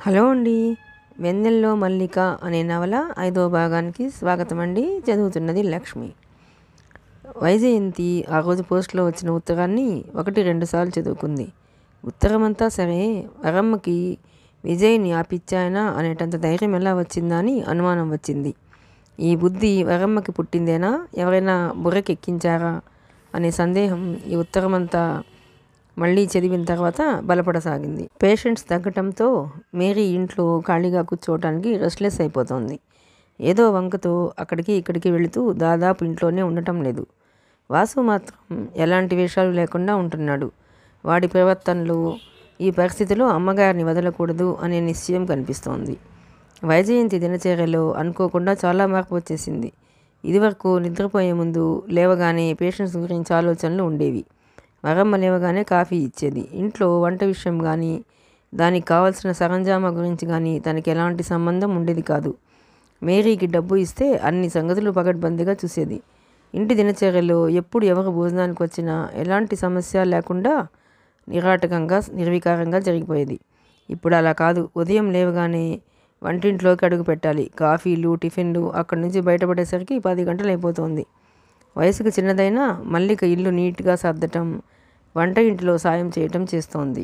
Hello అండి. 'వెన్నెల్లో మల్లిక' అనే నవల 5వ భాగానికి స్వాగతం అండి. చదువుతున్నది లక్ష్మి. వైజయంతి ఆ రోజు పోస్టులో వచ్చిన ఉత్తరాన్ని 1-2 సార్లు చదువుకుంది. ఉత్తరమంతా సరే, వరమ్మకి విజయ్ని ఆపిచ్చాయనా అనేటంత ధైర్యం ఎలా వచ్చిందా అని అనుమానం వచ్చింది. ఈ బుద్ధి వరమ్మకి పుట్టిందేనా, ఎవరైనా బుర్రకెక్కించారా అనే సందేహం ఈ ఉత్తరమంతా మళ్ళీ చదివిన తర్వాత బలపడసాగింది. పేషెంట్స్ తగ్గటంతో మేరీ ఇంట్లో ఖాళీగా కూర్చోవటానికి రెస్ట్లెస్ అయిపోతోంది. ఏదో వంకతో అక్కడికి ఇక్కడికి వెళుతూ దాదాపు ఇంట్లోనే ఉండటం లేదు. వాసు మాత్రం ఎలాంటి వేషాలు లేకుండా ఉంటున్నాడు. వాడి ప్రవర్తనలో ఈ పరిస్థితిలో అమ్మగారిని వదలకూడదు అనే నిశ్చయం కనిపిస్తోంది. వైజయంతి దినచర్యలో అనుకోకుండా చాలా మార్పు వచ్చేసింది. ఇదివరకు నిద్రపోయే ముందు లేవగానే పేషెంట్స్ గురించి ఆలోచనలు ఉండేవి. వరమ్మ లేవగానే కాఫీ ఇచ్చేది. ఇంట్లో వంట విషయం కానీ, దానికి కావాల్సిన సరంజామా గురించి కానీ తనకి ఎలాంటి సంబంధం ఉండేది కాదు. మేరీకి డబ్బు ఇస్తే అన్ని సంగతులు పగడ్బందీగా చూసేది. ఇంటి దినచర్యలో ఎప్పుడు ఎవరు భోజనానికి వచ్చినా ఎలాంటి సమస్య లేకుండా నిరాటకంగా నిర్వికారంగా జరిగిపోయేది. ఇప్పుడు అలా కాదు. ఉదయం లేవగానే వంటింట్లోకి అడుగు పెట్టాలి. కాఫీలు, టిఫిన్లు, అక్కడి నుంచి బయటపడేసరికి 10 గంటలు అయిపోతుంది. వయసుకు చిన్నదైనా మల్లిక ఇల్లు నీట్గా సర్దటం, వంట ఇంటిలో సాయం చేయటం చేస్తోంది.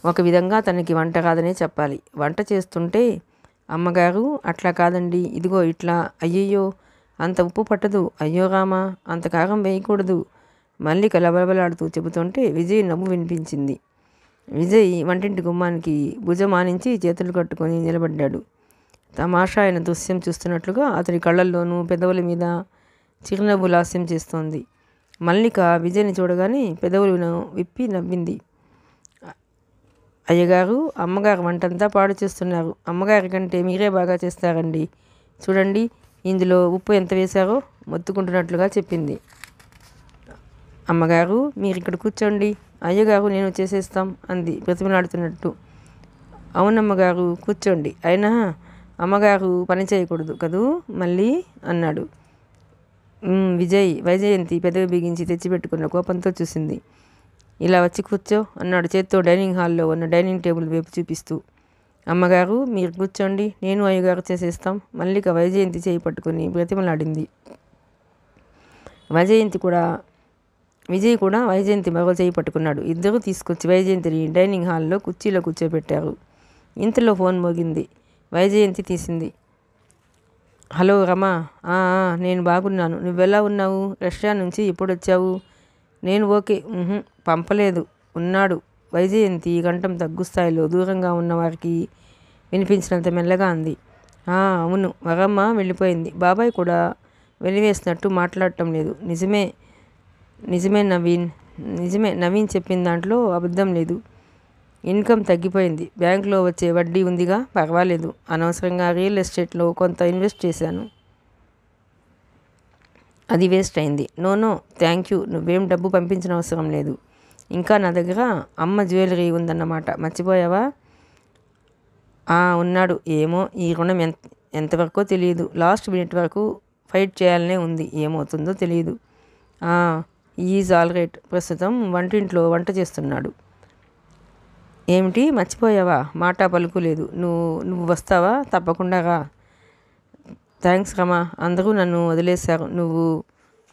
ఒక విధంగా తనకి వంట రాదనే చెప్పాలి. వంట చేస్తుంటే, అమ్మగారు అట్లా కాదండి, ఇదిగో ఇట్లా, అయ్యయ్యో అంత ఉప్పు పట్టదు, అయ్యో రామా అంత కారం వేయకూడదు, మల్లిక లబలబలాడుతూ చెబుతుంటే విజయ్ నవ్వు వినిపించింది. విజయ్ వంటింటి గుమ్మానికి భుజమానించి చేతులు కట్టుకొని నిలబడ్డాడు. తమాషా అయిన దృశ్యం చూస్తున్నట్లుగా అతడి కళ్ళల్లోనూ పెదవుల మీద చిరునవ్వు లాస్యం చేస్తోంది. మల్లిక విజయ్ని చూడగానే పెదవులను విప్పి నవ్వింది. అయ్యగారు, అమ్మగారు వంటంతా పాడు చేస్తున్నారు. అమ్మగారి కంటే మీరే బాగా చేస్తారండి. చూడండి, ఇందులో ఉప్పు ఎంత వేశారో మొత్తుకుంటున్నట్లుగా చెప్పింది. అమ్మగారు, మీరు ఇక్కడ కూర్చోండి. అయ్యగారు, నేను చేసేస్తాం అంది ప్రతిమలాడుతున్నట్టు. అవునమ్మగారు, కూర్చోండి. అయినా అమ్మగారు పని చేయకూడదు కదూ మళ్ళీ అన్నాడు. వైజయంతి పెదవి బిగించి తెచ్చిపెట్టుకున్న కోపంతో చూసింది. ఇలా వచ్చి కూర్చో అన్నాడు చేత్తో డైనింగ్ హాల్లో ఉన్న డైనింగ్ టేబుల్ వైపు చూపిస్తూ. అమ్మగారు, మీరు కూర్చోండి, నేను అయ్యగారు చేసేస్తాం. మల్లిక వైజయంతి చేయి పట్టుకుని బ్రతిమలాడింది. విజయ్ కూడా వైజయంతి మరో చేయి పట్టుకున్నాడు. ఇద్దరూ తీసుకొచ్చి వైజయంతిని డైనింగ్ హాల్లో కుర్చీలో కూర్చోబెట్టారు. ఇంతలో ఫోన్ మోగింది. వైజయంతి తీసింది. హలో రమా. నేను బాగున్నాను. నువ్వెలా ఉన్నావు? రష్యా నుంచి ఎప్పుడొచ్చావు? నేను ఓకే. పంపలేదు. ఉన్నాడు. వైజయంతి కంఠం తగ్గు స్థాయిలో దూరంగా ఉన్నవారికి వినిపించినంత మెల్లగా అంది. అవును, వరమ్మ వెళ్ళిపోయింది. బాబాయ్ కూడా వెలివేసినట్టు మాట్లాడటం లేదు. నిజమే నవీన్ చెప్పిన దాంట్లో అబద్ధం లేదు. ఇన్కమ్ తగ్గిపోయింది. బ్యాంకులో వచ్చే వడ్డీ ఉందిగా, పర్వాలేదు. అనవసరంగా రియల్ ఎస్టేట్లో కొంత ఇన్వెస్ట్ చేశాను. అది వేస్ట్ అయింది. No thank you. నువ్వేం డబ్బు పంపించిన అవసరం లేదు. ఇంకా నా దగ్గర అమ్మ జ్యువెలరీ ఉందన్నమాట, మర్చిపోయావా? ఉన్నాడు. ఏమో ఈ రుణం ఎంతవరకో తెలియదు. లాస్ట్ మినిట్ వరకు ఫైట్ చేయాలనే ఉంది. ఏమవుతుందో తెలియదు. Is all right. ప్రస్తుతం వంటింట్లో వంట చేస్తున్నాడు. ఏమిటి, మర్చిపోయావా? మాట పలుకు లేదు. నువ్వు వస్తావా? తప్పకుండా రా. థ్యాంక్స్ రమా. అందరూ నన్ను వదిలేశారు.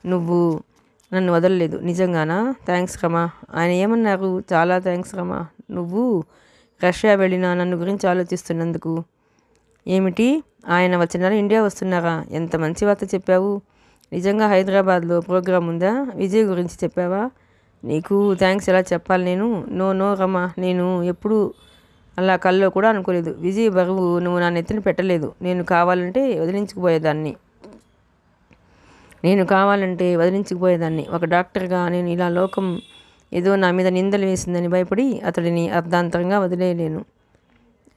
నువ్వు నన్ను వదలలేదు. నిజంగానా? థ్యాంక్స్ రమా. ఆయన ఏమన్నారు? చాలా థ్యాంక్స్ రమా. నువ్వు రష్యా వెళ్ళినా నన్ను గురించి ఆలోచిస్తున్నందుకు. ఏమిటి, ఆయన వచ్చినారా? ఇండియా వస్తున్నారా? ఎంత మంచి వార్త చెప్పావు. నిజంగా హైదరాబాద్లో ప్రోగ్రాం ఉందా? విజయ్ గురించి చెప్పావా? నీకు థ్యాంక్స్ ఎలా చెప్పాలి నేను? నో రమా, నేను ఎప్పుడు అలా కల్లో కూడా అనుకోలేదు. విజయ్ బరువు నువ్వు నా నెత్తిన పెట్టలేదు. నేను కావాలంటే వదిలించుకుపోయేదాన్ని. ఒక డాక్టర్గా నేను ఇలా లోకం ఏదో నా మీద నిందలు వేసిందని భయపడి అతడిని అర్ధాంతరంగా వదిలేయలేను.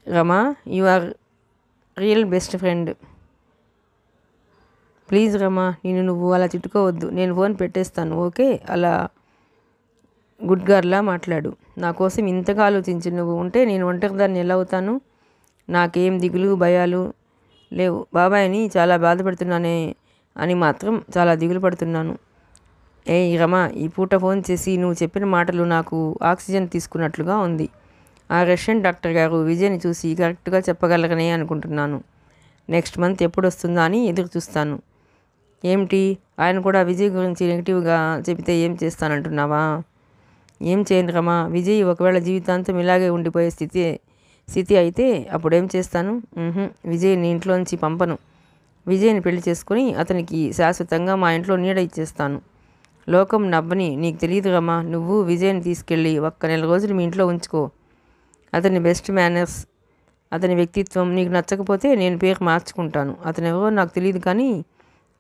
Rama, you are real best friend. Please Rama, నువ్వు అలా తిట్టుకోవద్దు. నేను ఫోన్ పెట్టేస్తాను. ఓకే, అలా గుడ్ గర్లా మాట్లాడు. నా కోసం ఇంతగా ఆలోచించి నువ్వు ఉంటే నేను ఒంటరిదాన్ని ఎలా అవుతాను? నాకేం దిగులు భయాలు లేవు. బాబాయ్ని చాలా బాధపడుతున్నానే అని మాత్రం చాలా దిగులు పడుతున్నాను. రమా, ఈ పూట ఫోన్ చేసి నువ్వు చెప్పిన మాటలు నాకు ఆక్సిజన్ తీసుకున్నట్లుగా ఉంది. ఆ రష్యన్ డాక్టర్ గారు విజయ్ని చూసి కరెక్ట్గా చెప్పగలరనే అనుకుంటున్నాను. నెక్స్ట్ మంత్ ఎప్పుడు వస్తుందా అని ఎదురు చూస్తాను. ఏమిటి, ఆయన కూడా విజయ్ గురించి నెగిటివ్గా చెబితే ఏం చేస్తానంటున్నావా? ఏం చేయను రమా. విజయ్ ఒకవేళ జీవితాంతం ఇలాగే ఉండిపోయే స్థితి అయితే అప్పుడేం చేస్తాను? విజయ్ని ఇంట్లోంచి పంపను. విజయ్ని పెళ్లి చేసుకుని అతనికి శాశ్వతంగా మా ఇంట్లో నీడ ఇచ్చేస్తాను. లోకం నవ్వని నీకు తెలియదు రమా. నువ్వు విజయ్ని తీసుకెళ్ళి ఒక్క నెల రోజులు మీ ఇంట్లో ఉంచుకో. అతని బెస్ట్ మేనర్స్, అతని వ్యక్తిత్వం నీకు నచ్చకపోతే నేను పేరు మార్చుకుంటాను. అతను ఎవరో నాకు తెలియదు, కానీ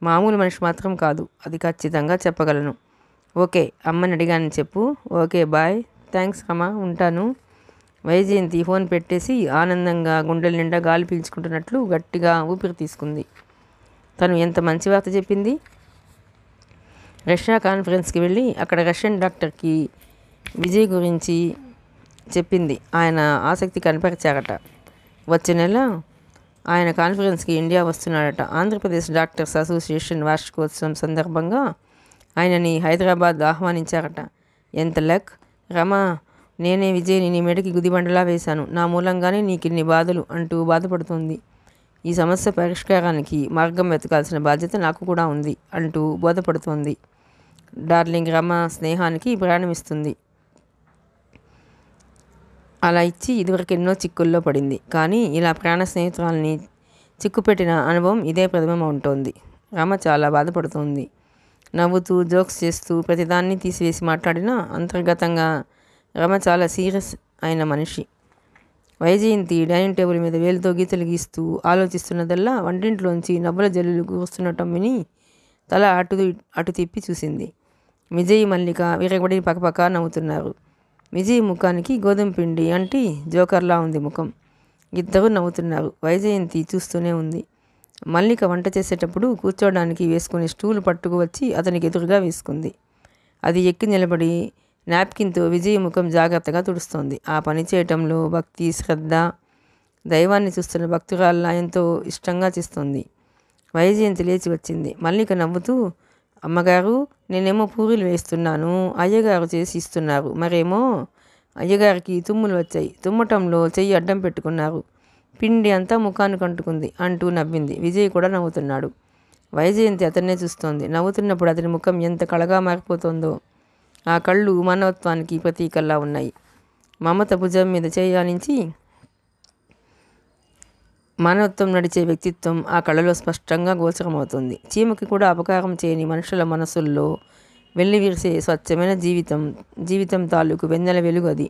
మామూలు మనిషి మాత్రం కాదు, అది ఖచ్చితంగా చెప్పగలను. ఓకే, అమ్మని అడిగానని చెప్పు. Okay bye. థ్యాంక్స్ రమా, ఉంటాను. వైజయంతి ఫోన్ పెట్టేసి ఆనందంగా గుండెల నిండా గాలి పీల్చుకుంటున్నట్లు గట్టిగా ఊపిరి తీసుకుంది. తను ఎంత మంచి వార్త చెప్పింది. రష్యా కాన్ఫరెన్స్కి వెళ్ళి అక్కడ రష్యన్ డాక్టర్కి విజయ్ గురించి చెప్పింది. ఆయన ఆసక్తి కనపరిచారట. వచ్చే నెల ఆయన కాన్ఫరెన్స్కి ఇండియా వస్తున్నాడట. ఆంధ్రప్రదేశ్ డాక్టర్స్ అసోసియేషన్ వార్షికోత్సవం సందర్భంగా ఆయనని హైదరాబాద్ ఆహ్వానించారట. ఎంత లక్ రమా. నేనే విజయ్ని నీ మెడకి గుదిబండలా వేశాను. నా మూలంగానే నీకిన్ని బాధలు అంటూ బాధపడుతోంది. ఈ సమస్య పరిష్కారానికి మార్గం వెతకాల్సిన బాధ్యత నాకు కూడా ఉంది అంటూ బోధపడుతోంది. డార్లింగ్ రమ స్నేహానికి ప్రాణమిస్తుంది. అలా ఇచ్చి ఇదివరకు ఎన్నో చిక్కుల్లో పడింది. కానీ ఇలా ప్రాణ స్నేహితురాలని చిక్కుపెట్టిన అనుభవం ఇదే ప్రథమం ఉంటోంది. రమ చాలా బాధపడుతోంది. నవ్వుతూ జోక్స్ చేస్తూ ప్రతిదాన్ని తీసివేసి మాట్లాడినా అంతర్గతంగా రమ చాలా సీరియస్ అయిన మనిషి. వైజయంతి డైనింగ్ టేబుల్ మీద వేలుతో గీతలు గీస్తూ ఆలోచిస్తున్నదల్లా వంటింట్లోంచి నవ్వుల జల్లులు కూరుస్తుండటం విని తల అటు తిప్పి చూసింది. విజయ్ మల్లిక విరగబడి పక్కపక్క నవ్వుతున్నారు. విజయ్ ముఖానికి గోధుమ పిండి అంటి జోకర్లా ఉంది ముఖం. ఇద్దరు నవ్వుతున్నారు. వైజయంతి చూస్తూనే ఉంది. మల్లిక వంట చేసేటప్పుడు కూర్చోడానికి వేసుకునే స్టూలు పట్టుకు వచ్చి అతనికి ఎదురుగా వేసుకుంది. అది ఎక్కి నిలబడి నాప్కిన్తో విజయ్ ముఖం జాగ్రత్తగా తుడుస్తోంది. ఆ పని చేయటంలో భక్తి, శ్రద్ధ, దైవాన్ని చూస్తున్న భక్తురాల్లా ఎంతో ఇష్టంగా చేస్తుంది. వైజయంతి లేచి వచ్చింది. మల్లిక నవ్వుతూ, అమ్మగారు, నేనేమో పూరీలు వేస్తున్నాను, అయ్యగారు చేసి ఇస్తున్నారు. మరేమో అయ్యగారికి తుమ్ములు వచ్చాయి, తుమ్మటంలో చెయ్యి అడ్డం పెట్టుకున్నారు, పిండి అంతా ముఖానికి అంటుకుంది అంటూ నవ్వింది. విజయ్ కూడా నవ్వుతున్నాడు. వైజయంతి అతన్నే చూస్తోంది. నవ్వుతున్నప్పుడు అతని ముఖం ఎంత కళగా మారిపోతుందో. ఆ కళ్ళు మానవత్వానికి ప్రతీకల్లా ఉన్నాయి. మమత భుజం మీద చేయాలించి మానవత్వం నడిచే వ్యక్తిత్వం ఆ కళలో స్పష్టంగా గోచరమవుతుంది. చీమకి కూడా అపకారం చేయని మనుషుల మనసుల్లో వెళ్ళి విరిసే స్వచ్ఛమైన జీవితం తాలూకు వెన్నెల వెలుగు అది.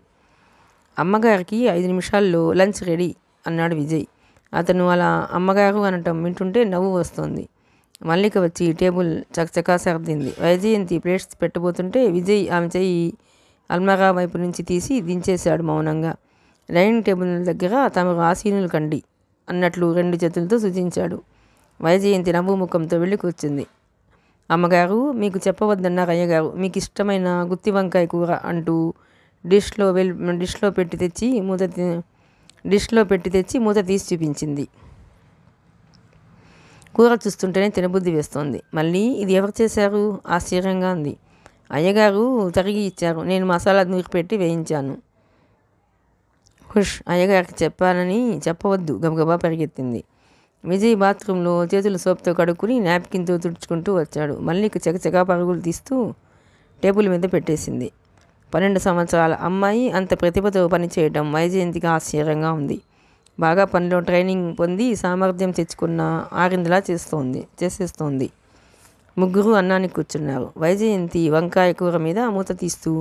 అమ్మగారికి 5 నిమిషాల్లో లంచ్ రెడీ అన్నాడు విజయ్. అతను అలా అమ్మగారు అనటం వింటుంటే నవ్వు వస్తోంది. మల్లిక వచ్చి టేబుల్ చకచకా సర్దింది. వైజయంతి ప్లేట్స్ పెట్టబోతుంటే విజయ్ ఆమె చెయ్యి అల్మారా వైపు నుంచి తీసి దించేశాడు మౌనంగా. డైనింగ్ టేబుల్ దగ్గర తమరు ఆసీనులు కండి అన్నట్లు 2 చేతులతో సూచించాడు. వైజయంతి నవ్వు ముఖంతో వెళ్ళి కూర్చుంది. అమ్మగారు, మీకు చెప్పవద్దన్నారు అయ్యగారు. మీకు ఇష్టమైన గుత్తి వంకాయ కూర అంటూ డిష్లో పెట్టి తెచ్చి మూత తీసి చూపించింది. కూర చూస్తుంటేనే తినబుద్ధి వేస్తోంది. మళ్ళీ ఇది ఎవరు చేశారు? ఆశ్చర్యంగా ఉంది. అయ్యగారు తరిగి ఇచ్చారు, నేను మసాలా నూరి పెట్టి వేయించాను. హుష్, అయ్యగారికి చెప్పానని చెప్పవద్దు, గబగబా పరిగెత్తింది. విజయ్ బాత్రూంలో చేతులు సోప్తో కడుక్కుని నాప్కిన్తో తుడుచుకుంటూ వచ్చాడు. మల్లిక చకచకా పరుగులు తీస్తూ టేబుల్ మీద పెట్టేసింది. 12 సంవత్సరాల అమ్మాయి అంత ప్రతిభతో పనిచేయడం వైజయంతికి ఆశ్చర్యంగా ఉంది. బాగా పనిలో ట్రైనింగ్ పొంది సామర్థ్యం తెచ్చుకున్న ఆరిందలా చేసేస్తోంది. ముగ్గురు అన్నానికి కూర్చున్నారు. వైజయంతి వంకాయ కూర మీద మూత తీస్తూ,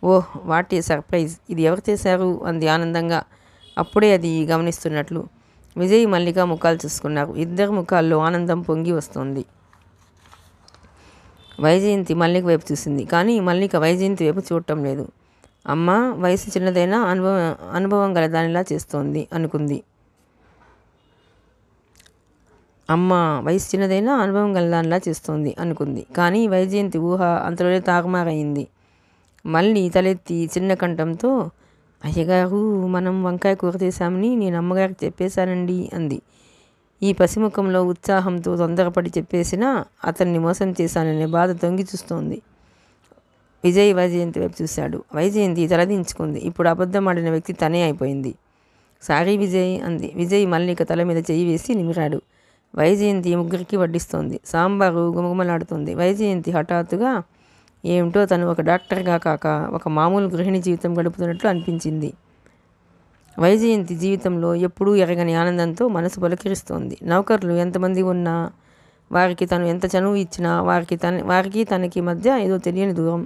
ఓహ్ వాట్ ఏ సర్ప్రైజ్, ఇది ఎవరు చేశారు అంది ఆనందంగా, అప్పుడే అది గమనిస్తున్నట్లు. విజయ్ మల్లిక ముఖాలు చూసుకున్నారు. ఇద్దరు ముఖాల్లో ఆనందం పొంగి వస్తోంది. వైజయంతి మల్లిక వైపు చూసింది, కానీ మల్లిక వైజయంతి వైపు చూడటం లేదు. అమ్మ వయసు చిన్నదైనా అనుభవం గల దానిలా చేస్తోంది అనుకుంది. కానీ వైజయంతి ఊహ అంతలోనే తారుమారయింది. మళ్ళీ తలెత్తి చిన్న కంఠంతో, అయ్యగారు, మనం వంకాయ కూర చేశామని నేను అమ్మగారికి చెప్పేశానండి అంది. ఈ పసిముఖంలో ఉత్సాహంతో తొందరపడి చెప్పేసినా అతన్ని మోసం చేశాననే బాధ తొంగి చూస్తోంది. విజయ్ వైజయంతి వైపు చూశాడు. వైజయంతి తలదించుకుంది. ఇప్పుడు అబద్ధం ఆడిన వ్యక్తి తనే అయిపోయింది. సారీ విజయ్ అంది. విజయ్ మల్లిక తల మీద చెయ్యి వేసి నిమిరాడు. వైజయంతి ముగ్గురికి వడ్డిస్తోంది. సాంబారు గుమగుమలాడుతుంది. వైజయంతి హఠాత్తుగా ఏమిటో తను ఒక డాక్టర్గా కాక ఒక మామూలు గృహిణి జీవితం గడుపుతున్నట్లు అనిపించింది. వైజయంతి జీవితంలో ఎప్పుడూ ఎరగని ఆనందంతో మనసు పులకిరిస్తోంది. నౌకర్లు ఎంతమంది ఉన్నా, వారికి తను ఎంత చనువు ఇచ్చినా వారికి తనకి మధ్య ఏదో తెలియని దూరం.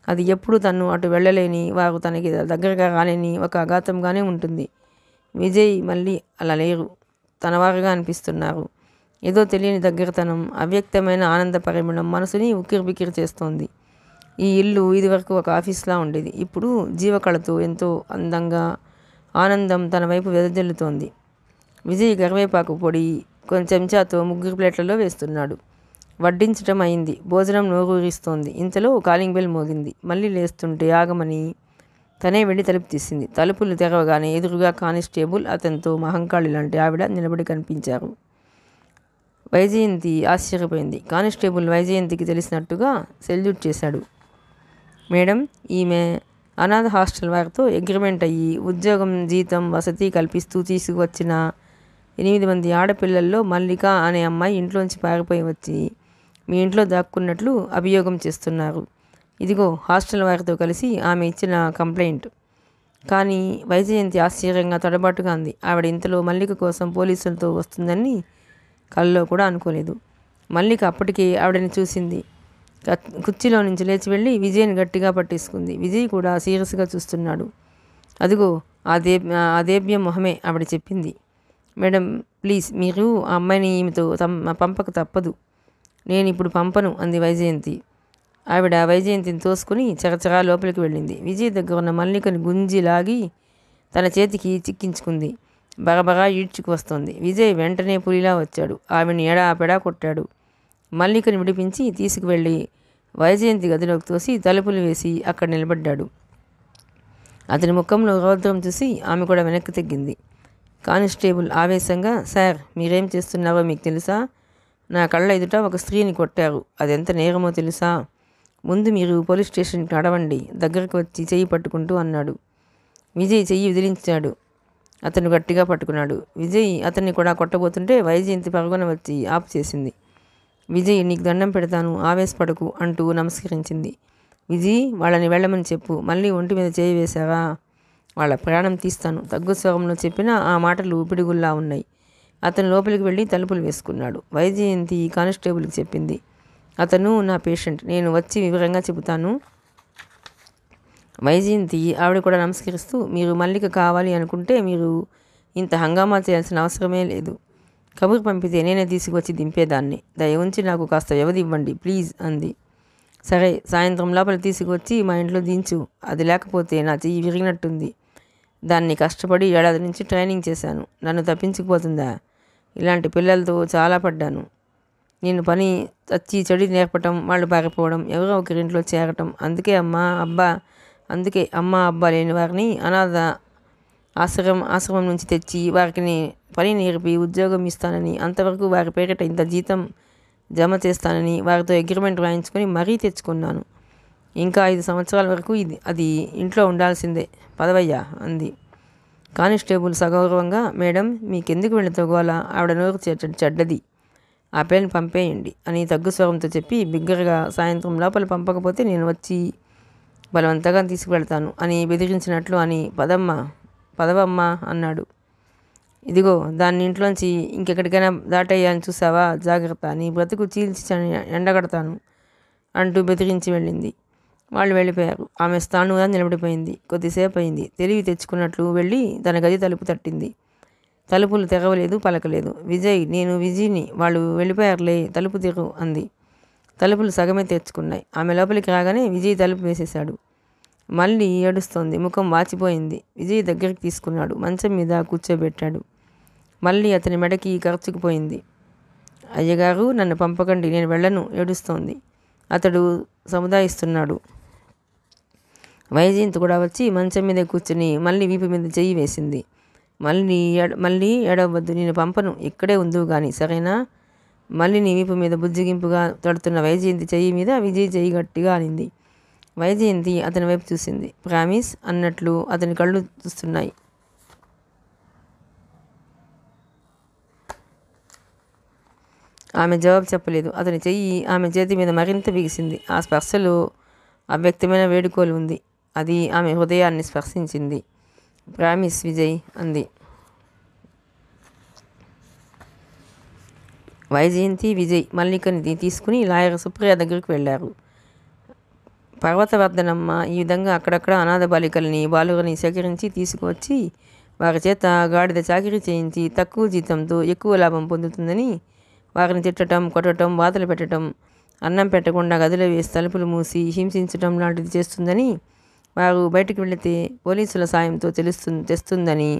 అది ఎప్పుడు తను అటు వెళ్ళలేని, వారు తనకి దగ్గరగా రాలేని ఒక అఘాతంగానే ఉంటుంది. విజయ్ మళ్ళీ అలా లేరు. తనవారుగా అనిపిస్తున్నారు. ఏదో తెలియని దగ్గరతనం, అవ్యక్తమైన ఆనంద పరిమళం మనసుని ఉక్కిరిబిక్కిరి చేస్తోంది. ఈ ఇల్లు ఇదివరకు ఒక ఆఫీస్లా ఉండేది. ఇప్పుడు జీవకళతో ఎంతో అందంగా ఆనందం తన వైపు వెదజల్లుతోంది. విజయ్ కరివేపాకు పొడి కొంచెం చెంచాతో 3 ప్లేట్లలో వేస్తున్నాడు. వడ్డించటం అయింది. భోజనం నోరూరిస్తోంది. ఇంతలో కాలింగ్ బెల్ మోగింది. మళ్ళీ లేస్తుంటే ఆగమని తనే వెళ్ళి తలుపు తీసింది. తలుపులు తెరవగానే ఎదురుగా కానిస్టేబుల్, అతనితో మహంకాళి లాంటి ఆవిడ నిలబడి కనిపించారు. వైజయంతి ఆశ్చర్యపోయింది. కానిస్టేబుల్ వైజయంతికి తెలిసినట్టుగా సెల్యూట్ చేశాడు. మేడం, ఈమె అనాథ హాస్టల్ వారితో అగ్రిమెంట్ అయ్యి ఉద్యోగం, జీతం, వసతి కల్పిస్తూ తీసుకువచ్చిన 8 మంది ఆడపిల్లల్లో మల్లిక అనే అమ్మాయి ఇంట్లోంచి పారిపోయి వచ్చి మీ ఇంట్లో దాక్కున్నట్లు అభియోగం చేస్తున్నారు. ఇదిగో హాస్టల్ వారితో కలిసి ఆమె ఇచ్చిన కంప్లైంట్. కానీ వైజయంతి ఆశ్చర్యంగా తడబాటుగా అంది. ఆవిడ ఇంతలో మల్లిక కోసం పోలీసులతో వస్తుందని కల్లో కూడా అనుకోలేదు. మల్లిక అప్పటికే ఆవిడని చూసింది. కుర్చీలో నుంచి లేచి వెళ్ళి విజయ్ని గట్టిగా పట్టేసుకుంది. విజయ్ కూడా సీరియస్గా చూస్తున్నాడు. అదిగో ఆ దేవ్యం మొహమే ఆవిడ చెప్పింది. మేడం ప్లీజ్, మీరు ఆ అమ్మాయిని ఈమెతో పంపక తప్పదు. నేను ఇప్పుడు పంపను అంది వైజయంతి. ఆవిడ వైజయంతిని తోసుకుని చరచరా లోపలికి వెళ్ళింది. విజయ్ దగ్గర ఉన్న మల్లికని గుంజి లాగి తన చేతికి చిక్కించుకుంది. బగబగా ఈడ్చుకు వస్తోంది. విజయ్ వెంటనే పులిలా వచ్చాడు. ఆవిడని ఎడాపెడా కొట్టాడు. మల్లికని విడిపించి తీసుకువెళ్ళి వైజయంతి గదిలోకి తోసి తలుపులు వేసి అక్కడ నిలబడ్డాడు. అతని ముఖంలో రౌద్రం చూసి ఆమె కూడా వెనక్కి తగ్గింది. కానిస్టేబుల్ ఆవేశంగా, సార్ మీరేం చేస్తున్నారో మీకు తెలుసా? నా కళ్ళ ఎదుట ఒక స్త్రీని కొట్టారు. అదెంత నేరమో తెలుసా? ముందు మీరు పోలీస్ స్టేషన్కి నడవండి, దగ్గరకు వచ్చి చెయ్యి పట్టుకుంటూ అన్నాడు. విజయ్ చెయ్యి విదిలించాడు. అతను గట్టిగా పట్టుకున్నాడు. విజయ్ అతన్ని కూడా కొట్టబోతుంటే వైజయంతి పరుగున వచ్చి ఆపు చేసింది. విజయ్, నీకు దండం పెడతాను, ఆవేశపడకు అంటూ నమస్కరించింది. విజయ్, వాళ్ళని వెళ్ళమని చెప్పు. మళ్ళీ ఒంటి మీద చేయి వేశావా వాళ్ళ ప్రాణం తీస్తాను. తగ్గు స్వరంలో చెప్పిన ఆ మాటలు పిడుగుల్లా ఉన్నాయి. అతను లోపలికి వెళ్ళి తలుపులు వేసుకున్నాడు. వైజయంతి కానిస్టేబుల్కి చెప్పింది. అతను నా పేషెంట్, నేను వచ్చి వివరంగా చెబుతాను. వైజయంతి ఆవిడ కూడా నమస్కరిస్తూ, మీరు మల్లిక కావాలి అనుకుంటే మీరు ఇంత హంగామా చేయాల్సిన అవసరమే లేదు. కబురు పంపితే నేనే తీసుకువచ్చి దింపేదాన్ని. దయ ఉంచి నాకు కాస్త వ్యవధి ఇవ్వండి ప్లీజ్ అంది. సరే, సాయంత్రం లోపల తీసుకువచ్చి మా ఇంట్లో దించు. అది లేకపోతే నా చెయ్యి విరిగినట్టుంది. దాన్ని కష్టపడి 1 ఏడాది నుంచి ట్రైనింగ్ చేశాను. నన్ను తప్పించుకుపోతుందా? ఇలాంటి పిల్లలతో చాలా పడ్డాను. నేను పని చచ్చి చెడి నేర్పటం, వాళ్ళు పారిపోవడం, ఎవరో ఒకరింట్లో చేరటం. అందుకే అమ్మ అబ్బా లేని వారిని అనాథ ఆశ్రమం నుంచి తెచ్చి వారికి పని నేర్పి ఉద్యోగం ఇస్తానని, అంతవరకు వారి పేరిట ఇంత జీతం జమ చేస్తానని వారితో అగ్రిమెంట్ రాయించుకొని మరీ తెచ్చుకున్నాను. ఇంకా 5 సంవత్సరాల వరకు అది ఇంట్లో ఉండాల్సిందే. పదవయ్యా అంది. కానిస్టేబుల్ సగౌరవంగా, మేడం మీకెందుకు వెళుతో గోలా? ఆవిడ నోరు చెడ్డది, ఆ పిల్లని పంపేయండి అని తగ్గు స్వరంతో చెప్పి బిగ్గరగా, సాయంత్రం లోపల పంపకపోతే నేను వచ్చి బలవంతంగా తీసుకువెళ్తాను అని బెదిరించినట్లు అని, పదవమ్మా అన్నాడు. ఇదిగో దాన్ని ఇంట్లోంచి ఇంకెక్కడికైనా దాటేయాలని చూసావా, జాగ్రత్త, నీ బ్రతుకు చీల్చి ఎండగడతాను అంటూ బెదిరించి వెళ్ళింది. వాళ్ళు వెళ్ళిపోయారు. ఆమె స్థాణుగా నిలబడిపోయింది. కొద్దిసేపు అయింది. తెలివి తెచ్చుకున్నట్లు వెళ్ళి తన గది తలుపు తట్టింది. తలుపులు తెరవలేదు, పలకలేదు. విజయ్, నేను విజయ్ని, వాళ్ళు వెళ్ళిపోయారులే, తలుపు తెరు అంది. తలుపులు సగమే తెచ్చుకున్నాయి. ఆమె లోపలికి రాగానే విజయ్ తలుపు వేసేశాడు. మళ్ళీ ఏడుస్తోంది. ముఖం వాచిపోయింది. విజయ్ దగ్గరికి తీసుకున్నాడు. మంచం మీద కూర్చోబెట్టాడు. మళ్ళీ అతని మెడకి ఖర్చుకుపోయింది. అయ్యగారు నన్ను పంపకండి, నేను వెళ్ళను, ఏడుస్తోంది. అతడు సముదాయిస్తున్నాడు. వైజయంతి కూడా వచ్చి మంచం మీద కూర్చుని మళ్ళీ వీపు మీద చెయ్యి వేసింది. మళ్ళీ ఏడవద్దు, నేను పంపను, ఇక్కడే ఉందువు కానీ, సరేనా? మళ్ళీ నీ వీపు మీద బుజ్జిగింపుగా తడుతున్న వైజయంతి చెయ్యి మీద విజయ్ చెయ్యి గట్టిగా అనింది. వైజయంతి అతని వైపు చూసింది. ప్రామిస్ అన్నట్లు అతని కళ్ళు చూస్తున్నాయి. ఆమె జవాబు చెప్పలేదు. అతని చెయ్యి ఆమె చేతి మీద మరింత బిగిసింది. ఆ స్పర్శలో అవ్యక్తమైన వేడుకోలు ఉంది. అది ఆమె హృదయాన్ని స్పర్శించింది. ప్రామిస్ విజయ్ అంది. వైజయంతి, విజయ్ మల్లికని తీసుకుని లాయర్ సుప్రియ దగ్గరికి వెళ్ళారు. పర్వతవర్ధనమ్మ ఈ విధంగా అక్కడక్కడ అనాథ బాలికల్ని, బాలురని సేకరించి తీసుకువచ్చి వారి చేత గాడిద చాకిరీ చేయించి తక్కువ జీతంతో ఎక్కువ లాభం పొందుతుందని వారిని తిట్టడం, కొట్టడం, బాధలు పెట్టడం, అన్నం పెట్టకుండా గదిలో వేసి తలుపులు మూసి హింసించడం లాంటిది చేస్తుందని, వారు బయటకు వెళితే పోలీసుల సాయంతో తెస్తుందని,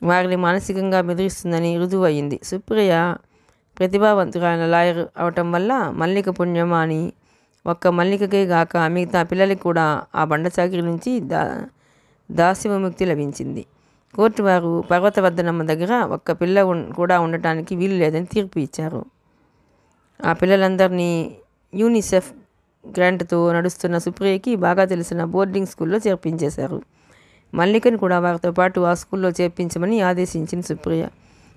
వారిని మానసికంగా బెదిరిస్తుందని రుజువు అయింది. సుప్రియ ప్రతిభావంతురాలైన లాయర్ అవటం వల్ల మల్లిక పుణ్యమా అని ఒక్క మల్లికకే గాక మిగతా పిల్లలకి కూడా ఆ బండ చాకిరి నుంచి దాస్య విముక్తి లభించింది. కోర్టు వారు పర్వతవర్ధనమ్మ దగ్గర ఒక్క పిల్ల కూడా ఉండటానికి వీలు లేదని తీర్పు ఇచ్చారు. ఆ పిల్లలందరినీ యూనిసెఫ్ గ్రాంట్తో నడుస్తున్న సుప్రియకి బాగా తెలిసిన బోర్డింగ్ స్కూల్లో చేర్పించేశారు. మల్లికను కూడా వారితో పాటు ఆ స్కూల్లో చేర్పించమని ఆదేశించింది సుప్రియ.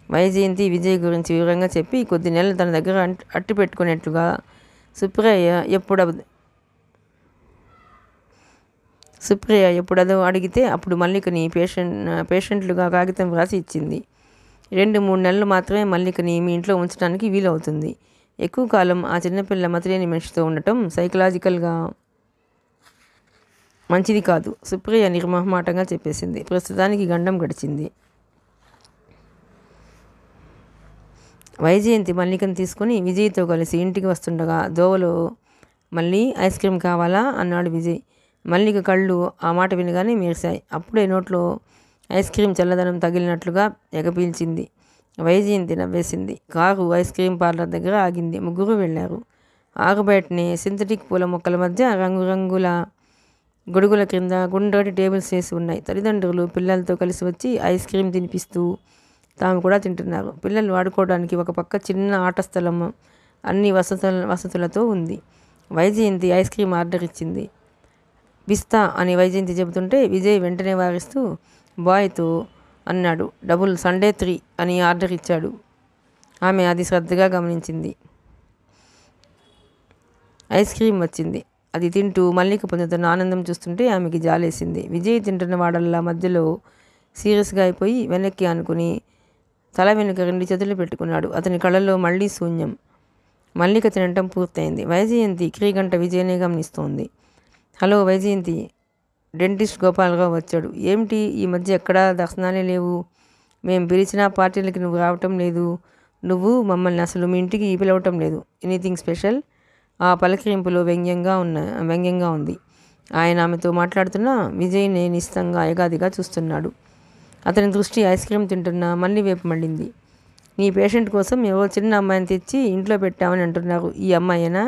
వైజయంతి, విజయ్ గురించి వివరంగా చెప్పి కొద్ది నెలలు తన దగ్గర అట్టి పెట్టుకునేట్లుగా సుప్రియ ఎప్పుడదో అడిగితే అప్పుడు మల్లికని పేషెంట్లుగా కాగితం వ్రాసి ఇచ్చింది. 2-3 నెలలు మాత్రమే మల్లికని మీ ఇంట్లో ఉంచడానికి వీలవుతుంది. ఎక్కువ కాలం ఆ చిన్నపిల్ల మతిలేని మనిషితో ఉండటం సైకలాజికల్గా మంచిది కాదు. సుప్రియ నిర్మోహమాటంగా చెప్పేసింది. ప్రస్తుతానికి గండం గడిచింది. వైజయంతి మల్లికను తీసుకుని విజయ్తో కలిసి ఇంటికి వస్తుండగా దోవలో మళ్ళీ ఐస్ క్రీమ్ కావాలా అన్నాడు విజయ్. మల్లిక కళ్ళు ఆ మాట వినగానే మెరిశాయి. అప్పుడే నోట్లో ఐస్ క్రీమ్ చల్లదనం తగిలినట్లుగా ఎగపీల్చింది. వైజయంతి నవ్వేసింది. కారు ఐస్ క్రీమ్ పార్లర్ దగ్గర ఆగింది. ముగ్గురు వెళ్ళారు. ఆరు బయటనే సింథటిక్ పూల మొక్కల మధ్య రంగురంగుల గొడుగుల క్రింద గుండ్రటి టేబుల్స్ వేసి ఉన్నాయి. తల్లిదండ్రులు పిల్లలతో కలిసి వచ్చి ఐస్ క్రీమ్ తినిపిస్తూ తాము కూడా తింటున్నారు. పిల్లలు ఆడుకోవడానికి ఒక పక్క చిన్న ఆట స్థలం అన్ని వసతులతో ఉంది. వైజయంతి ఐస్ క్రీమ్ ఆర్డర్ ఇచ్చింది. పిస్తా అని వైజయంతి చెబుతుంటే విజయ్ వెంటనే వారిస్తూ బాయ్తో అన్నాడు. డబుల్ సండే 3 అని ఆర్డర్ ఇచ్చాడు. ఆమె అది శ్రద్ధగా గమనించింది. ఐస్ క్రీమ్ వచ్చింది. అది తింటూ మల్లిక పొందుతున్న ఆనందం చూస్తుంటే ఆమెకి జాలేసింది. విజయ్ తింటున్న వాడల్లా మధ్యలో సీరియస్గా అయిపోయి వెనక్కి అనుకుని తల వెనుక 2 చేతులు పెట్టుకున్నాడు. అతని కళ్ళల్లో మళ్ళీ శూన్యం. మల్లిక తినటం పూర్తయింది. వైజయంతి క్రీగంట విజయనే గమనిస్తోంది. హలో వైజయంతి, డెంటిస్ట్ గోపాలరావు వచ్చాడు. ఏమిటి ఈ మధ్య ఎక్కడా దర్శనాలే లేవు? మేము పిలిచిన పార్టీలకి నువ్వు రావటం లేదు. నువ్వు మమ్మల్ని అసలు మీ ఇంటికి పిలవటం లేదు. Anything special? ఆ పలకరింపులో వ్యంగ్యంగా ఉంది. ఆయన ఆమెతో మాట్లాడుతున్నా విజయ్ని నిశితంగా ఏగాదిగా చూస్తున్నాడు. అతని దృష్టి ఐస్ క్రీమ్ తింటున్న మళ్ళీ వైపు మళ్ళింది. నీ పేషెంట్ కోసం ఎవరో చిన్న అమ్మాయిని తెచ్చి ఇంట్లో పెట్టామని అంటున్నారు. ఈ అమ్మాయినా?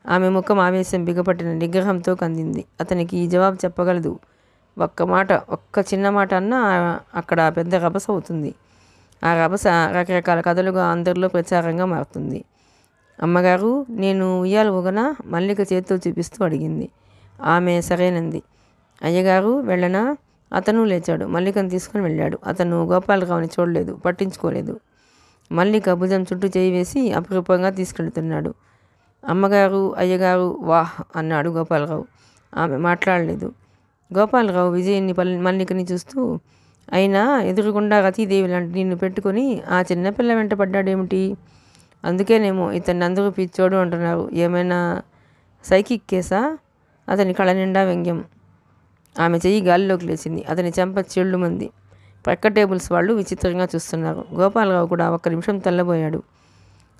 ఆమె ముఖం ఆవేశం బిగపట్టిన నిగ్రహంతో కందింది. అతనికి ఈ జవాబు చెప్పగలదు. ఒక్క చిన్న మాట అన్నా అక్కడ పెద్ద రభస అవుతుంది. ఆ రభస రకరకాల కథలుగా అందరిలో ప్రచారంగా మారుతుంది. అమ్మగారు, నేను ఉయ్యాల ఊగనా? మల్లిక చేతితో చూపిస్తూ అడిగింది. ఆమె సరేనంది. అయ్యగారు వెళ్ళనా? అతను లేచాడు. మల్లికను తీసుకుని వెళ్ళాడు. అతను గోపాలరావుని చూడలేదు, పట్టించుకోలేదు. మల్లిక భుజం చుట్టూ చేయి వేసి అపురూపంగా తీసుకెళ్తున్నాడు. అమ్మగారు, అయ్యగారు, వాహ్ అన్నాడు గోపాలరావు. ఆమె మాట్లాడలేదు. గోపాలరావు విజయ్ని మల్లికని చూస్తూ, అయినా ఎదురుగుండా రతీదేవి లాంటి నిన్ను పెట్టుకొని ఆ చిన్నపిల్ల వెంట పడ్డాడేమిటి? అందుకేనేమో ఇతన్ని అందరూ పిచ్చోడు అంటున్నారు. ఏమైనా సైకిక్ కేసా? అతని కళ నిండా వ్యంగ్యం. ఆమె చెయ్యి గాలిలోకి లేచింది. అతని చెంప చెళ్ళుమంది. ప్రక్క టేబుల్స్ వాళ్ళు విచిత్రంగా చూస్తున్నారు. గోపాలరావు కూడా 1 నిమిషం తెల్లబోయాడు.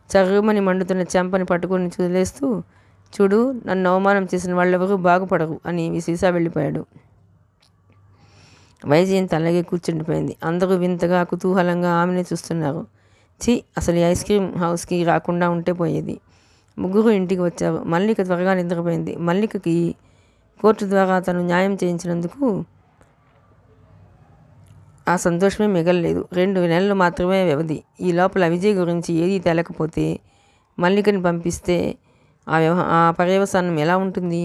చర్రుమని మండుతున్న చెంపని పట్టుకుని చూలేస్తూ, చూడు, నన్ను అవమానం చేసిన వాళ్ళెవరూ బాగుపడరు అని విసిసా వెళ్ళిపోయాడు. వైజయంతి అలాగే కూర్చుండిపోయింది. అందరూ వింతగా కుతూహలంగా ఆమెనే చూస్తున్నారు. అసలు ఈ ఐస్ క్రీమ్ హౌస్కి రాకుండా ఉంటే పోయేది. ముగ్గురు ఇంటికి వచ్చారు. మల్లిక త్వరగా నిద్రపోయింది. మల్లికకి కోర్టు ద్వారా తను న్యాయం చేయించినందుకు ఆ సంతోషమే మిగలలేదు. 2 నెలలు మాత్రమే వ్యవధి. ఈ లోపల విజయ్ గురించి ఏదీ తేలకపోతే మల్లికని పంపిస్తే ఆ పర్యవసానం ఎలా ఉంటుంది?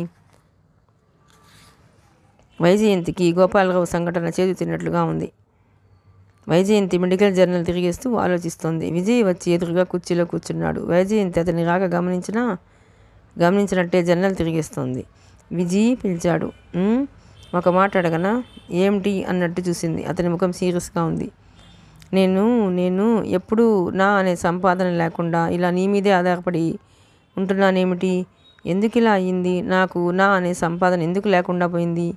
వైజయంతికి గోపాలరావు సంఘటన చేదు తిన్నట్లుగా ఉంది. వైజయంతి మెడికల్ జర్నల్ తిరిగేస్తూ ఆలోచిస్తోంది. విజయ్ వచ్చి ఎదురుగా కుర్చీలో కూర్చున్నాడు. వైజయంతి అతని రాక గమనించినట్టే జర్నల్ తిరిగేస్తోంది. విజయ్ పిలిచాడు. ఒక మాట అడగనా? ఏమిటి అన్నట్టు చూసింది. అతని ముఖం సీరియస్గా ఉంది. నేను ఎప్పుడూ నా అనే సంపాదన లేకుండా ఇలా నీ మీదే ఆధారపడి ఉంటున్నానేమిటి? ఎందుకు ఇలా అయ్యింది? నాకు నా అనే సంపాదన ఎందుకు లేకుండా పోయింది?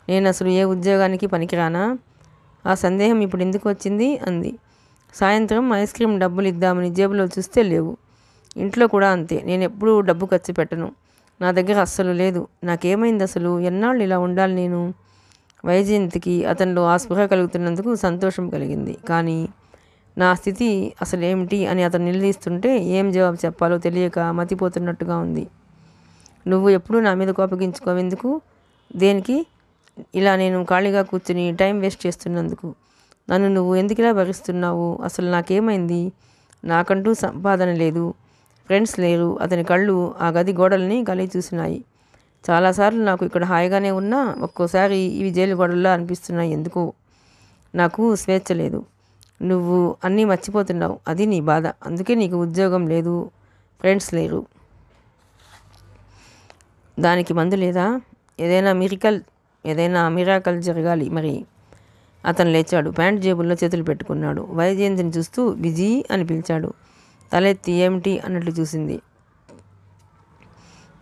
నేను అసలు ఏ ఉద్యోగానికి పనికిరానా? ఆ సందేహం ఇప్పుడు ఎందుకు వచ్చింది అంది. సాయంత్రం ఐస్ క్రీమ్ డబ్బులు ఇద్దామని జేబులో చూస్తే లేవు. ఇంట్లో కూడా అంతే. నేను ఎప్పుడూ డబ్బు ఖర్చు పెట్టను. నా దగ్గర అస్సలు లేదు. నాకేమైంది అసలు? ఎన్నాళ్ళు ఇలా ఉండాలి నేను? వైజయంతికి అతనిలో ఆ స్పృహ కలుగుతున్నందుకు సంతోషం కలిగింది. కానీ నా స్థితి అసలు ఏమిటి అని అతను నిలదీస్తుంటే ఏం జవాబు చెప్పాలో తెలియక మతిపోతున్నట్టుగా ఉంది. నువ్వు ఎప్పుడూ నా మీద కోపగించుకోవెందుకు? దేనికి? ఇలా నేను ఖాళీగా కూర్చుని టైం వేస్ట్ చేస్తున్నందుకు. నన్ను నువ్వు ఎందుకు ఇలా భరిస్తున్నావు? అసలు నాకేమైంది? నాకంటూ సంపాదన లేదు, ఫ్రెండ్స్ లేరు. అతని కళ్ళు ఆ గది గోడల్ని కలిగి చూసినాయి. చాలాసార్లు నాకు ఇక్కడ హాయిగానే ఉన్నా ఒక్కోసారి ఇవి జైలు గోడల్లా అనిపిస్తున్నాయి. ఎందుకో నాకు స్వేచ్ఛ లేదు. నువ్వు అన్నీ మర్చిపోతున్నావు. అది నీ బాధ. అందుకే నీకు ఉద్యోగం లేదు, ఫ్రెండ్స్ లేరు. దానికి మందు లేదా? ఏదైనా మిరాకల్ జరగాలి మరి. అతను లేచాడు. ప్యాంట్ జేబుల్లో చేతులు పెట్టుకున్నాడు. వైజయంతిని చూస్తూ విజీ అని పిలిచాడు. తలెత్తి ఏమిటి అన్నట్లు చూసింది.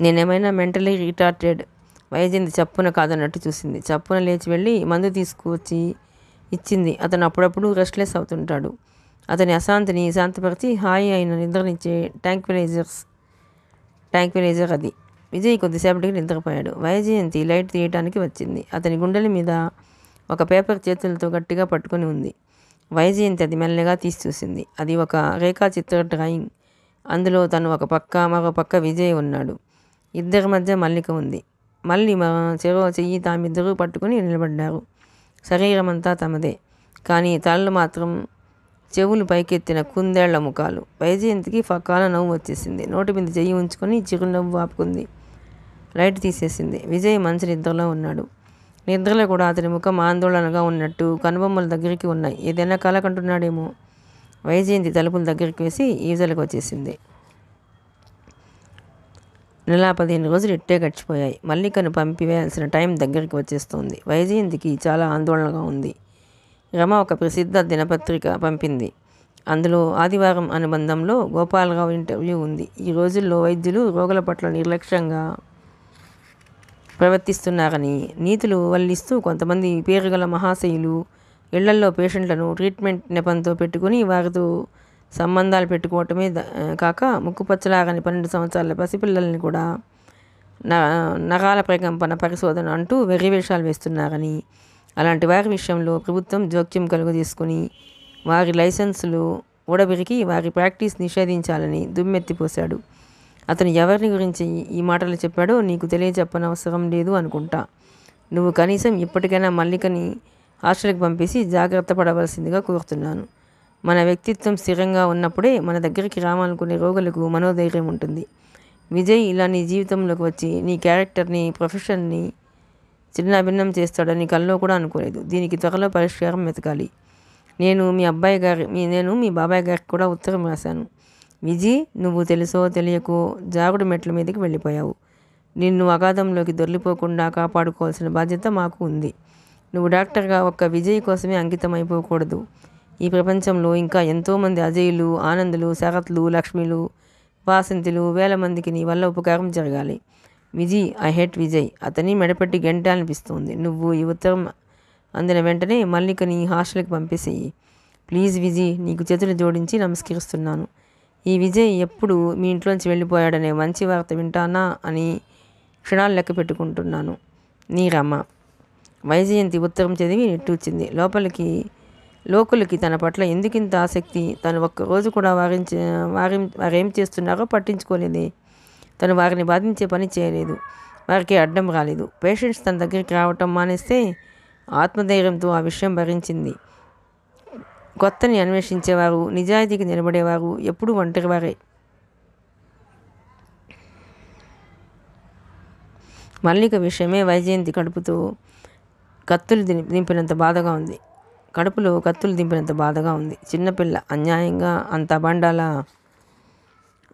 నేనేమైనా మెంటలీ రిటార్టెడ్? వైజయంతి చప్పున కాదన్నట్టు చూసింది. చప్పున లేచి వెళ్ళి మందు తీసుకువచ్చి ఇచ్చింది. అతను అప్పుడప్పుడు రెస్ట్లెస్ అవుతుంటాడు. అతని అశాంతిని శాంతపరిచి హాయి అయిన నిద్రనిచ్చే ట్యాంక్విలైజర్ అది. విజయ్ కొద్దిసేపటికి నిద్రపోయాడు. వైజయంతి లైట్ తీయటానికి వచ్చింది. అతని గుండెల మీద ఒక పేపర్ చేతులతో గట్టిగా పట్టుకొని ఉంది. వైజయంతి అది మెల్లగా తీసి చూసింది. అది ఒక రేఖాచిత్ర డ్రాయింగ్. అందులో తను ఒక పక్క, మరో పక్క విజయ్ ఉన్నాడు. ఇద్దరి మధ్య మల్లిక ఉంది. మళ్ళీ చెరో చెయ్యి తామిద్దరూ పట్టుకుని నిలబడ్డారు. శరీరం అంతా తమదే, కానీ తలలు మాత్రం చెవులు పైకెత్తిన కుందేళ్ల ముఖాలు. వైజయంతికి ఫకాల నవ్వు వచ్చేసింది. నోటి మీద చెయ్యి ఉంచుకొని చిరునవ్వు ఆపుకుంది. లైట్ తీసేసింది. విజయ్ మంచి నిద్రలో ఉన్నాడు. నిద్రలో కూడా అతని ముఖం ఆందోళనగా ఉన్నట్టు కనుబొమ్మల దగ్గరికి ఉన్నాయి. ఏదైనా కల కంటున్నాడేమో. వైజయంతి దగ్గరికి వేసి ఈజలకు వచ్చేసింది. నెల 15 రోజులు ఇట్టే గడిచిపోయాయి. మల్లికను పంపివేయాల్సిన టైం దగ్గరికి వచ్చేస్తోంది. వైజయంతికి చాలా ఆందోళనగా ఉంది. రమ ఒక ప్రసిద్ధ దినపత్రిక పంపింది. అందులో ఆదివారం అనుబంధంలో గోపాలరావు ఇంటర్వ్యూ ఉంది. ఈ రోజుల్లో వైద్యులు రోగుల పట్ల నిర్లక్ష్యంగా ప్రవర్తిస్తున్నారని నీతులు వల్లిస్తూ కొంతమంది పేరుగల మహాశయులు ఇళ్లల్లో పేషెంట్లను ట్రీట్మెంట్ నెపంతో పెట్టుకుని వారితో సంబంధాలు పెట్టుకోవటమే కాక ముక్కుపచ్చలాగని 12 సంవత్సరాల పసిపిల్లల్ని కూడా నరాల ప్రకంపన పరిశోధన అంటూ వెర్రివేషాలు వేస్తున్నారని, అలాంటి వారి విషయంలో ప్రభుత్వం జోక్యం కలుగజేసుకుని వారి లైసెన్సులు ఊడబెరికి వారి ప్రాక్టీస్ నిషేధించాలని దుమ్మెత్తిపోశాడు. అతను ఎవరిని గురించి ఈ మాటలు చెప్పాడో నీకు తెలియచెప్పనవసరం లేదు అనుకుంటా. నువ్వు కనీసం ఇప్పటికైనా మల్లికని హాస్టల్కి పంపేసి జాగ్రత్త పడవలసిందిగా కోరుతున్నాను. మన వ్యక్తిత్వం స్థిరంగా ఉన్నప్పుడే మన దగ్గరికి రావాలనుకునే రోగులకు మనోధైర్యం ఉంటుంది. విజయ్ ఇలా నీ జీవితంలోకి వచ్చి నీ క్యారెక్టర్ని, ప్రొఫెషన్ని చిన్నాభిన్నం చేస్తాడని కల్లో కూడా అనుకోలేదు. దీనికి త్వరలో పరిష్కారం వెతకాలి. నేను మీ బాబాయ్ గారికి కూడా ఉత్తరం రాశాను. విజయ్, నువ్వు తెలుసో తెలియకో జాగుడు మెట్ల మీదకి వెళ్ళిపోయావు. నిన్ను అగాధంలోకి దొర్లిపోకుండా కాపాడుకోవాల్సిన బాధ్యత మాకు ఉంది. నువ్వు డాక్టర్గా ఒక్క విజయ్ కోసమే అంకితం అయిపోకూడదు. ఈ ప్రపంచంలో ఇంకా ఎంతోమంది అజయ్లు, ఆనందులు, శరత్లు, లక్ష్మిలు, వాసంతిలు, వేల మందికి నీ వల్ల ఉపకారం జరగాలి. Vijay, I hate Vijay. అతని మెడపెట్టి గంటాలనిపిస్తోంది. నువ్వు ఈ ఉత్తరం అందిన వెంటనే మల్లికని హాస్టల్కి పంపేసేయి. ప్లీజ్ విజయ్, నీకు చేతులు జోడించి నమస్కరిస్తున్నాను. ఈ విజయ్ ఎప్పుడు మీ ఇంట్లోంచి వెళ్ళిపోయాడనే మంచి వార్త వింటానా అని క్షణాలు లెక్క పెట్టుకుంటున్నాను. నీ రమ. వైజయంతి ఉత్తరం చదివి నిట్టూచింది. లోకులకి తన పట్ల ఎందుకింత ఆసక్తి? తను ఒక్కరోజు కూడా వారేం చేస్తున్నారో పట్టించుకోలేదే. తను వారిని బాధించే పని చేయలేదు, వారికి అడ్డం రాలేదు. పేషెంట్స్ తన దగ్గరికి రావటం మానేస్తే ఆత్మధైర్యంతో ఆ విషయం భరించింది. కొత్తని అన్వేషించేవారు, నిజాయితీకి నిలబడేవారు ఎప్పుడూ ఒంటరివారే. మల్లిక విషయమే వైజయంతి కడుపుతో కత్తులు దింపినంత బాధగా ఉంది. కడుపులో కత్తులు దింపినంత బాధగా ఉంది. చిన్నపిల్ల అన్యాయంగా అంత బండాల.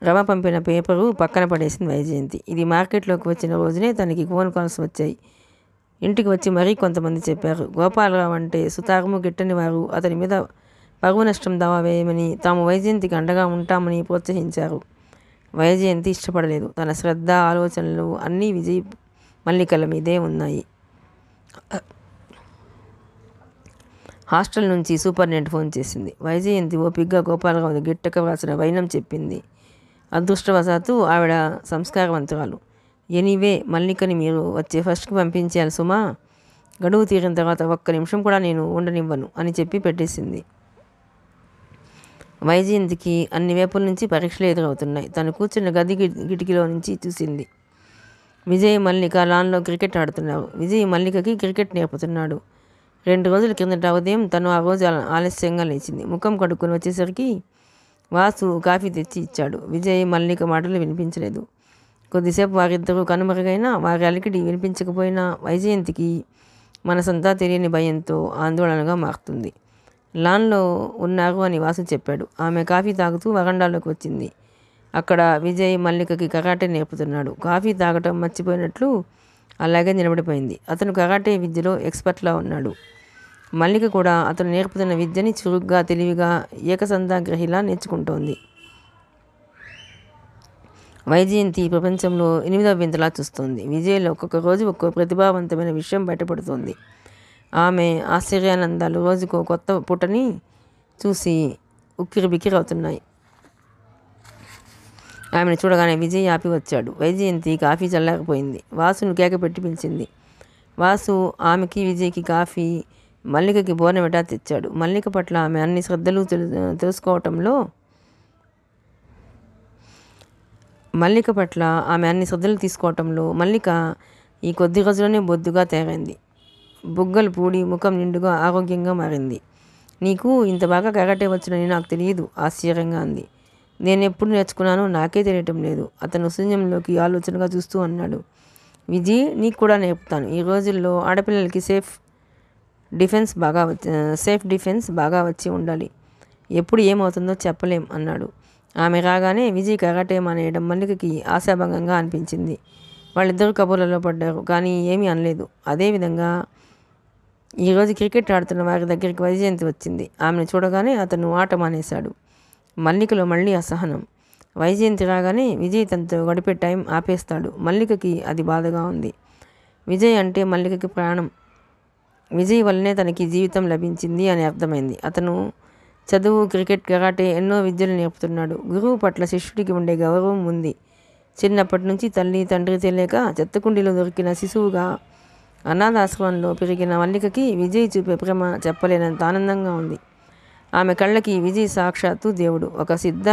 రమ పంపిన పేపరు పక్కన పడేసింది వైజయంతి. ఇది మార్కెట్లోకి వచ్చిన రోజునే తనకి ఫోన్ కాల్స్ వచ్చాయి. ఇంటికి వచ్చి మరీ కొంతమంది చెప్పారు. గోపాలరావు అంటే సుతారము గిట్టని వారు. అతని మీద పరువు నష్టం దావా వేయమని, తాము వైజయంతికి అండగా ఉంటామని ప్రోత్సహించారు. వైజయంతి ఇష్టపడలేదు. తన శ్రద్ధ, ఆలోచనలు అన్నీ విజయ్ మల్లికల మీదే ఉన్నాయి. హాస్టల్ నుంచి సూపరింటెండెంట్ ఫోన్ చేసింది. వైజయంతి ఓపిగ్గా గోపాలరావు గిట్టక వ్రాసిన వైనం చెప్పింది. అదృష్టవశాత్తు ఆవిడ సంస్కారవంతురాలు. ఎనీవే, మల్లికని మీరు వచ్చే ఫస్ట్కి పంపించేయాలి సుమా. గడువు తీరిన తర్వాత ఒక్క నిమిషం కూడా నేను ఉండనివ్వను అని చెప్పి పెట్టేసింది. వైజయంతికి అన్ని వైపుల నుంచి పరీక్షలు ఎదురవుతున్నాయి. తను కూర్చున్న గది కిటికీలో నుంచి చూసింది. విజయ్, మల్లిక లాన్లో క్రికెట్ ఆడుతున్నారు. విజయ్ మల్లికకి క్రికెట్ నేర్పుతున్నాడు. 2 రోజుల కిందట ఉదయం తను ఆ రోజు ఆలస్యంగా లేచింది. ముఖం కడుక్కొని వచ్చేసరికి వాసు కాఫీ తెచ్చి ఇచ్చాడు. విజయ్, మల్లిక మాటలు వినిపించలేదు. కొద్దిసేపు వారిద్దరూ కనుమరుగైనా వారి అలికిడి వినిపించకపోయినా వైజయంతికి మనసంతా తెలియని భయంతో ఆందోళనగా మారుతుంది. లాన్లో ఉన్నారు అని వాసు చెప్పాడు. ఆమె కాఫీ తాగుతూ వరండాలోకి వచ్చింది. అక్కడ విజయ్ మల్లికకి కరాటే నేర్పుతున్నాడు. కాఫీ తాగటం మర్చిపోయినట్లు అలాగే నిలబడిపోయింది. అతను కరాటే విద్యలో ఎక్స్పర్ట్లా ఉన్నాడు. మల్లిక కూడా అతను నేర్పుతున్న విద్యని చురుగ్గా, తెలివిగా, ఏకసంధాగ్రహిలా నేర్చుకుంటోంది. వైజయంతి ప్రపంచంలో 8వ వింతలా చూస్తోంది. విజయ్లో ఒక్కొక్క రోజు ఒక్కో ప్రతిభావంతమైన విషయం బయటపడుతోంది. ఆమె ఆశ్చర్యానందాలు రోజుకో కొత్త పుటని చూసి ఉక్కిరిబిక్కిరి అవుతున్నాయి. ఆమెను చూడగానే విజయ్ ఆపి వచ్చాడు. వైజయంతి కాఫీ చల్లారిపోయింది. వాసును కేక పెట్టి పిలిచింది. వాసు ఆమెకి, విజయ్కి కాఫీ, మల్లికకి బోర్నవిటా తెచ్చాడు. మల్లిక పట్ల ఆమె అన్ని శ్రద్ధలు తీసుకోవటంలో మల్లిక ఈ కొద్ది రోజుల్లోనే బొద్దుగా తయారైంది. బుగ్గలు పూడి ముఖం నిండుగా ఆరోగ్యంగా మారింది. నీకు ఇంత బాగా కరాటే వచ్చునని నాకు తెలియదు, ఆశ్చర్యంగా అంది. నేనెప్పుడు నేర్చుకున్నానో నాకే తెలియటం లేదు. అతను శూన్యంలోకి ఆలోచనగా చూస్తూ అన్నాడు. విజయ్, నీకు కూడా నేర్పుతాను. ఈ రోజుల్లో ఆడపిల్లలకి సేఫ్ డిఫెన్స్ బాగా వచ్చి ఉండాలి. ఎప్పుడు ఏమవుతుందో చెప్పలేం అన్నాడు. ఆమె రాగానే విజయ్ కరాటే మానేయడం మల్లికకి ఆశాభంగంగా అనిపించింది. వాళ్ళిద్దరూ కబుర్లలో పడ్డారు, కానీ ఏమీ అనలేదు. అదేవిధంగా ఈరోజు క్రికెట్ ఆడుతున్న వారి దగ్గరికి వైజయంతి వచ్చింది. ఆమెను చూడగానే అతను ఆట మానేశాడు. మల్లికలో మళ్ళీ అసహనం. వైజయంతి రాగానే విజయ్ తనతో గడిపే టైం ఆపేస్తాడు. మల్లికకి అది బాధగా ఉంది. విజయ్ అంటే మల్లికకి ప్రాణం. విజయ్ వల్లనే తనకి జీవితం లభించింది అని అర్థమైంది. అతను చదువు, క్రికెట్, కరాటే ఎన్నో విద్యలు నేర్పుతున్నాడు. గురువు పట్ల శిష్యుడికి ఉండే గౌరవం ఉంది. చిన్నప్పటి నుంచి తల్లి, తండ్రి తెలియక చెత్తకుండీలో దొరికిన శిశువుగా అనాథాశ్రమంలో పెరిగిన మల్లికకి విజయ్ చూపే ప్రేమ చెప్పలేనంత ఆనందంగా ఉంది. ఆమె కళ్ళకి విజయ్ సాక్షాత్తు దేవుడు. ఒక సిద్ధ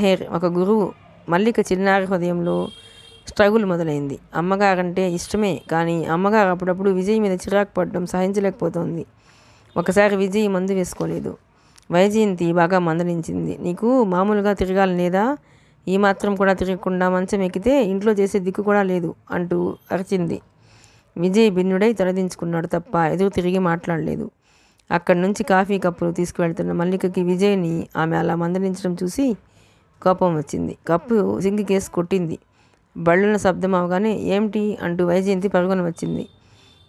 హెయిర్, ఒక గురువు. మల్లిక చిన్నారి హృదయంలో స్ట్రగుల్ మొదలైంది. అమ్మగారంటే ఇష్టమే, కానీ అమ్మగారు అప్పుడప్పుడు విజయ్ మీద చిరాకు పడడం సహించలేకపోతోంది. ఒకసారి విజయ్ మందు వేసుకోలేదు. వైజయంతి బాగా మందలించింది. నీకు మామూలుగా తిరగాలి లేదా? ఈ మాత్రం కూడా తిరగకుండా మంచం ఎక్కితే ఇంట్లో చేసే దిక్కు కూడా లేదు అంటూ అరిచింది. విజయ్ భిన్నుడై తలదించుకున్నాడు తప్ప ఎదురు తిరిగి మాట్లాడలేదు. అక్కడి నుంచి కాఫీ కప్పులు తీసుకువెళ్తున్న మల్లికకి విజయ్ని ఆమె అలా మందలించడం చూసి కోపం వచ్చింది. కప్పు సింగి కేసు కొట్టింది. బళ్ళున శబ్దం అవగానే ఏమిటి అంటూ వైజయంతి పరుగున వచ్చింది.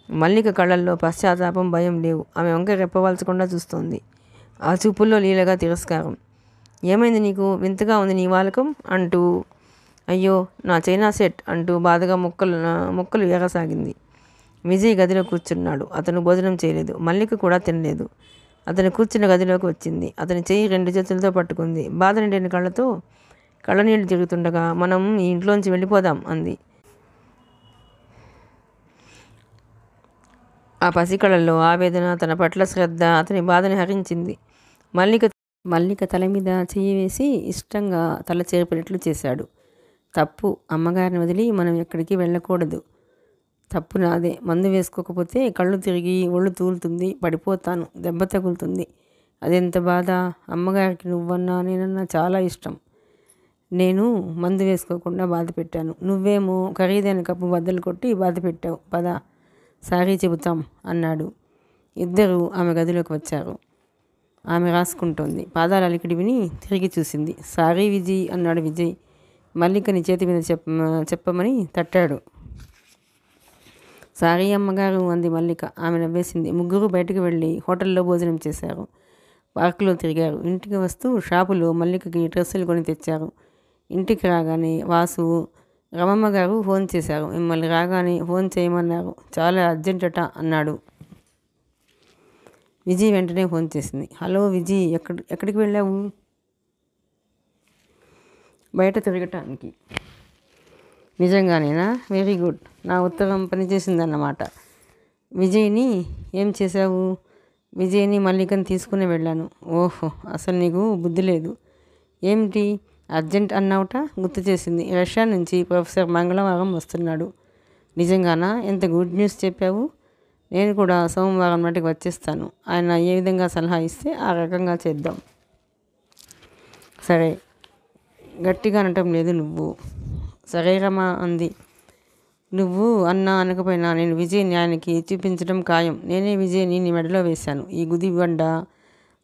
మల్లిక కళ్ళల్లో పశ్చాత్తాపం, భయం లేవు. ఆమె వంక రెప్పవాల్చకుండా చూస్తోంది. ఆ చూపుల్లో లీలగా తిరస్కారం. ఏమైంది నీకు? వింతగా ఉంది నీ వాలకం అంటూ. అయ్యో, నా చైనా సెట్ అంటూ బాధగా ముక్కలు ఎగసాగింది. విజయ్ గదిలో కూర్చున్నాడు. అతను భోజనం చేయలేదు. మల్లిక కూడా తినలేదు. అతను కూర్చున్న గదిలోకి వచ్చింది. అతని చెయ్యి 2 చేతులతో పట్టుకుంది. బాధ నిండిన కళ్ళతో కళ్ళనీళ్ళు తిరుగుతుండగా, మనం ఈ ఇంట్లోంచి వెళ్ళిపోదాం అంది. ఆ పసికళల్లో ఆవేదన, తన పట్ల శ్రద్ధ అతని బాధని హరించింది. మల్లిక తల మీద చెయ్యి వేసి ఇష్టంగా తల చేర్పినట్లు చేశాడు. తప్పు. అమ్మగారిని వదిలి మనం ఎక్కడికి వెళ్ళకూడదు. తప్పు నాదే. మందు వేసుకోకపోతే కళ్ళు తిరిగి ఒళ్ళు తూలుతుంది, పడిపోతాను, దెబ్బ తగులుతుంది. అదెంత బాధ. అమ్మగారికి నువ్వన్నా నేనన్నా చాలా ఇష్టం. నేను మందు వేసుకోకుండా బాధ పెట్టాను. నువ్వేమో ఖరీదైన కప్పు బద్దలు కొట్టి బాధ పెట్టావు. పద సారీ చెబుతాం అన్నాడు. ఇద్దరూ ఆమె గదిలోకి వచ్చారు. ఆమె రాసుకుంటోంది. పాదాల అలికిడి విని తిరిగి చూసింది. సారీ విజయ్ అన్నాడు విజయ్. మల్లికని చేతి మీద చెప్పమని తట్టాడు. సారీ అమ్మగారు అంది మల్లిక. ఆమె నవ్వేసింది. ముగ్గురు బయటకు వెళ్ళి హోటల్లో భోజనం చేశారు. పార్కులో తిరిగారు. ఇంటికి వస్తూ షాపులో మల్లికకి డ్రెస్సులు కొని తెచ్చారు. ఇంటికి రాగానే వాసు, రమమ్మ గారు ఫోన్ చేశారు. మిమ్మల్ని రాగానే ఫోన్ చేయమన్నారు. చాలా అర్జెంటట అన్నాడు. విజయ్ వెంటనే ఫోన్ చేసింది. హలో విజయ్, ఎక్కడికి వెళ్ళావు? బయట తిరగటానికి. నిజంగానేనా? Very good. నా ఉత్తరం పనిచేసిందన్నమాట. విజయ్ని ఏం చేశావు? విజయ్ని మల్లికని తీసుకుని వెళ్ళాను. ఓహో, అసలు నీకు బుద్ధి లేదు. ఏమిటి అర్జెంట్ అన్నావుట? గుర్తు చేసింది. రష్యా నుంచి ప్రొఫెసర్ మంగళవారం వస్తున్నాడు. నిజంగానా? ఎంత గుడ్ న్యూస్ చెప్పావు. నేను కూడా సోమవారం నాటికి వచ్చేస్తాను. ఆయన ఏ విధంగా సలహా ఇస్తే ఆ రకంగా చేద్దాం. సరే, గట్టిగా అనటం లేదు నువ్వు. సరే రమా అంది. నువ్వు అన్నా అనకపోయినా నేను విజయ్ని ఆయనకి చూపించడం ఖాయం. నేనే విజయ్ని నీ మెడలో వేశాను. ఈ గుది బండ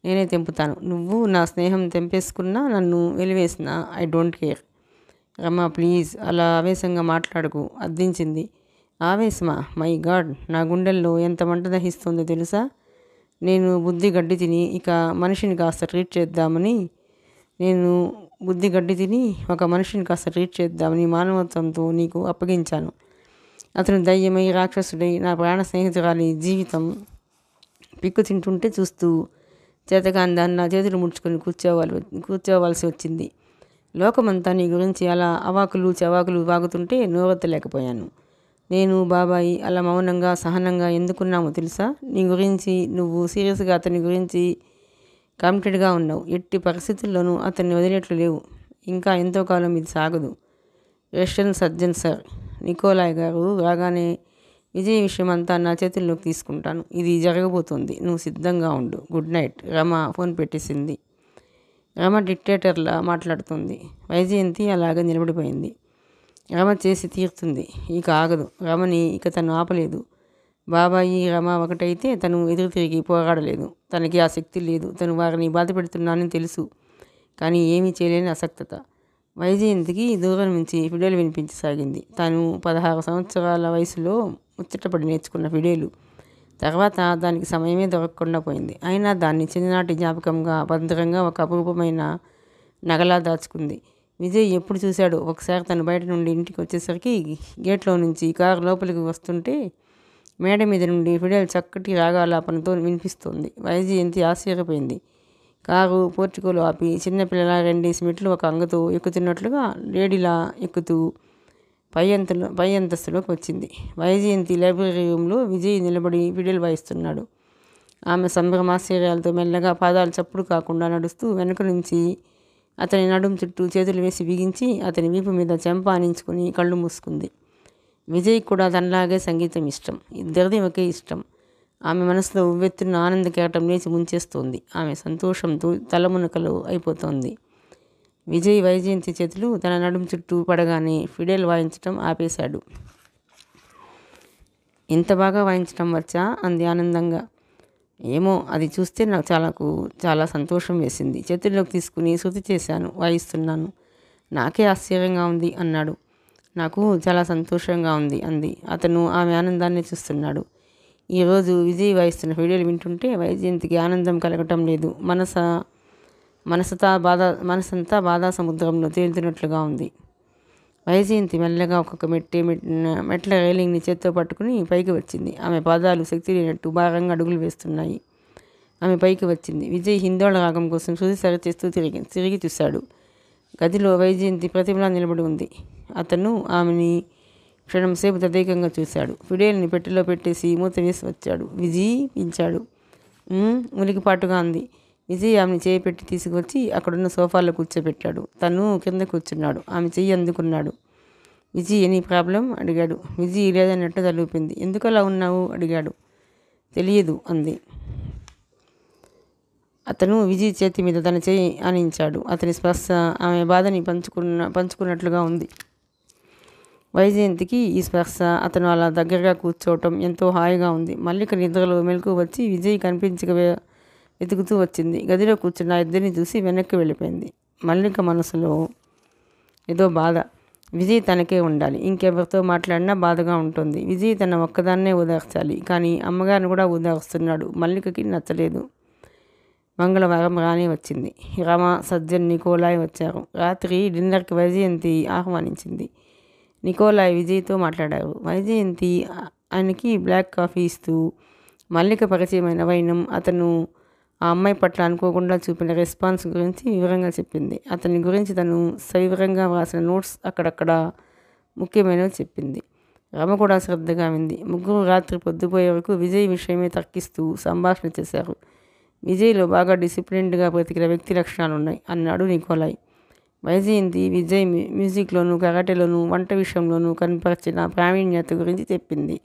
నేనే తెంపుతాను. నువ్వు నా స్నేహం తెంపేసుకున్నా, నన్ను వెలివేసినా I don't care. Rama please అలా ఆవేశంగా మాట్లాడకు అర్థించింది. ఆవేశమా? మై గాడ్, నా గుండెల్లో ఎంత మంట దహిస్తుందో తెలుసా? నేను బుద్ధి గడ్డి తిని ఒక మనిషిని కాస్త ట్రీట్ చేద్దామని మానవత్వంతో నీకు అప్పగించాను. అతను దయ్యమై రాక్షసుడై నా ప్రాణ స్నేహితురాలి జీవితం పిక్కు తింటుంటే చూస్తూ చేతకాందాన్ని నా చేతులు ముడుచుకొని కూర్చోవాల్సి వచ్చింది. లోకమంతా నీ గురించి అలా అవాకులు చవాకులు వాగుతుంటే నోరెత్తలేకపోయాను. నేను బాబాయి అలా మౌనంగా సహనంగా ఎందుకున్నామో తెలుసా? నీ గురించి నువ్వు సీరియస్గా అతని గురించి కమిటెడ్గా ఉన్నావు. ఎట్టి పరిస్థితుల్లోనూ అతన్ని వదిలేట్లు లేవు. ఇంకా ఎంతో కాలం ఇది సాగదు. రష్యన్ సర్జన్ సార్ నికోలాయ్ గారు రాగానే విజయ్ విషయం అంతా నా చేతుల్లోకి తీసుకుంటాను. ఇది జరగబోతోంది. నువ్వు సిద్ధంగా ఉండు. Good night. రమ ఫోన్ పెట్టేసింది. రమ డిక్టేటర్లా మాట్లాడుతుంది. వైజయంతి అలాగే నిలబడిపోయింది. రమ చేసి తీరుతుంది. ఇక ఆగదు. రమని ఇక తను ఆపలేదు. బాబాయి రమ ఒకటైతే తను ఎదురు తిరిగి పోరాడలేదు. తనకి ఆ శక్తి లేదు. తను వారిని బాధ పెడుతున్నానని తెలుసు. కానీ ఏమీ చేయలేని అసక్తత. వైజయంతికి దూరం నుంచి ఫిడేలు వినిపించసాగింది. తాను 16 సంవత్సరాల వయసులో ముచ్చటపడి నేర్చుకున్న ఫిడేలు. తర్వాత దానికి సమయమే దొరకకుండా పోయింది. అయినా దాన్ని చిన్ననాటి జ్ఞాపకంగా భద్రంగా ఒక అపురూపమైన నగలా దాచుకుంది. విజయ్ ఎప్పుడు చూశాడో. ఒకసారి తను బయట నుండి ఇంటికి వచ్చేసరికి గేట్లో నుంచి కారు లోపలికి వస్తుంటే మేడ మీద నుండి ఫిడేల్ చక్కటి రాగాలాపనతో వినిపిస్తోంది. వైజయంతి ఆశ్చర్యపోయింది. కారు పోర్టికోలో ఆపి చిన్నపిల్లల 2 మెట్లు ఒక అంగతో ఎక్కుతున్నట్లుగా లేడీలా ఎక్కుతూ పై అంతస్తులోకి వచ్చింది. వైజయంతి లైబ్రరీ రూమ్లో విజయ్ నిలబడి ఫిడేల్ వాయిస్తున్నాడు. ఆమె సంభ్రమాశ్చర్యాలతో మెల్లగా పాదాలు చప్పుడు కాకుండా నడుస్తూ వెనుక నుంచి అతని నడుం చుట్టూ చేతులు వేసి బిగించి అతని వీపు మీద చెంప ఆనించుకుని కళ్ళు మూసుకుంది. విజయ్ కూడా తనలాగే సంగీతం ఇష్టం. ఇద్దరిది ఒకే ఇష్టం. ఆమె మనసులో ఉవ్వెత్తున ఆనంద కెరటం లేచి ముంచేస్తోంది. ఆమె సంతోషంతో తలమునకలు అయిపోతోంది. విజయ్ వైజయంతి చేతులు తన నడుం చుట్టూ పడగానే ఫిడేల్ వాయించటం ఆపేశాడు. ఇంత బాగా వాయించటం వచ్చా? అంది ఆనందంగా. ఏమో, అది చూస్తే నాకు చాలా సంతోషం వేసింది. చేతుల్లోకి తీసుకుని శృతి చేశాను, వాయిస్తున్నాను. నాకే ఆశ్చర్యంగా ఉంది అన్నాడు. నాకు చాలా సంతోషంగా ఉంది అంది. అతను ఆమె ఆనందాన్ని చూస్తున్నాడు. ఈరోజు విజయ్ వాయిస్తున్న ఫిడేల్ వింటుంటే వైజయంతికి ఆనందం కలగటం లేదు. మనసంతా బాధా సముద్రంలో తేలుతున్నట్లుగా ఉంది. వైజయంతి మెల్లగా ఒక్కొక్క మెట్ల రైలింగ్ని చేత్తో పట్టుకుని పైకి వచ్చింది. ఆమె పాదాలు శక్తి లేనట్టు భారంగా అడుగులు వేస్తున్నాయి. ఆమె పైకి వచ్చింది. విజయ్ హిందోళ రాగం కోసం శృతి సరిచేస్తూ తిరిగి చూశాడు. గదిలో వైజయంతి ప్రతిమలా నిలబడి ఉంది. అతను ఆమెని క్షణం సేపు తదేకంగా చూశాడు. ఫిడేల్ని పెట్టెలో పెట్టేసి మూత వేసి వచ్చాడు. విజయ్ పిలిచాడు. ఉలికిపాటుగా అంది. విజయ్ ఆమెను చేయి పెట్టి తీసుకువచ్చి అక్కడున్న సోఫాలో కూర్చోబెట్టాడు. తను కింద కూర్చున్నాడు. ఆమె చెయ్యి అందుకున్నాడు. విజయ్ ఎనీ ప్రాబ్లం అడిగాడు. విజయ్ లేదన్నట్టు తలూపింది. ఎందుకు అలా ఉన్నావు అడిగాడు. తెలియదు అంది. అతను విజయ్ చేతి మీద తన చేయి ఆనించాడు. అతని స్పర్శ ఆమె బాధని పంచుకున్నట్లుగా ఉంది. వైజయంతికి ఈ స్పర్శ, అతను అలా దగ్గరగా కూర్చోవటం ఎంతో హాయిగా ఉంది. మల్లిక నిద్రలో మెలకు వచ్చి విజయ్ కనిపించక వెతుకుతూ వచ్చింది. గదిలో కూర్చున్న ఇద్దరిని చూసి వెనక్కి వెళ్ళిపోయింది. మల్లిక మనసులో ఏదో బాధ. విజయ్ తనకే ఉండాలి, ఇంకెవరితో మాట్లాడినా బాధగా ఉంటుంది. విజయ్ తన ఒక్కదాన్నే ఓదార్చాలి, కానీ అమ్మగారిని కూడా ఓదార్స్తున్నాడు. మల్లికకి నచ్చలేదు. మంగళవారం రానే వచ్చింది. రమ, సజ్జన్, నికోలాయ్ వచ్చారు. రాత్రి డిన్నర్కి వైజయంతి ఆహ్వానించింది. నికోలాయ్ విజయ్తో మాట్లాడారు. వైజయంతి ఆయనకి బ్లాక్ కాఫీ ఇస్తూ మల్లిక పరిచయమైన వైనం, అతను ఆ అమ్మాయి పట్ల అనుకోకుండా చూపిన రెస్పాన్స్ గురించి వివరంగా చెప్పింది. అతని గురించి తను సవివరంగా వ్రాసిన నోట్స్ అక్కడక్కడ ముఖ్యమైనవి చెప్పింది. రమ కూడా శ్రద్ధగా వింది. ముగ్గురు రాత్రి పొద్దుపోయే వరకు విజయ్ విషయమే తర్కిస్తూ సంభాషణ చేశారు. విజయ్లో బాగా డిసిప్లిన్డ్గా బ్రతికిన వ్యక్తి లక్షణాలు ఉన్నాయి అన్నాడు నికోలాయ్. వైజయంతి విజయ్ మ్యూజిక్లోనూ, కరాటేలోనూ, వంట విషయంలోనూ కనపరిచిన ప్రావీణ్యత గురించి చెప్పింది.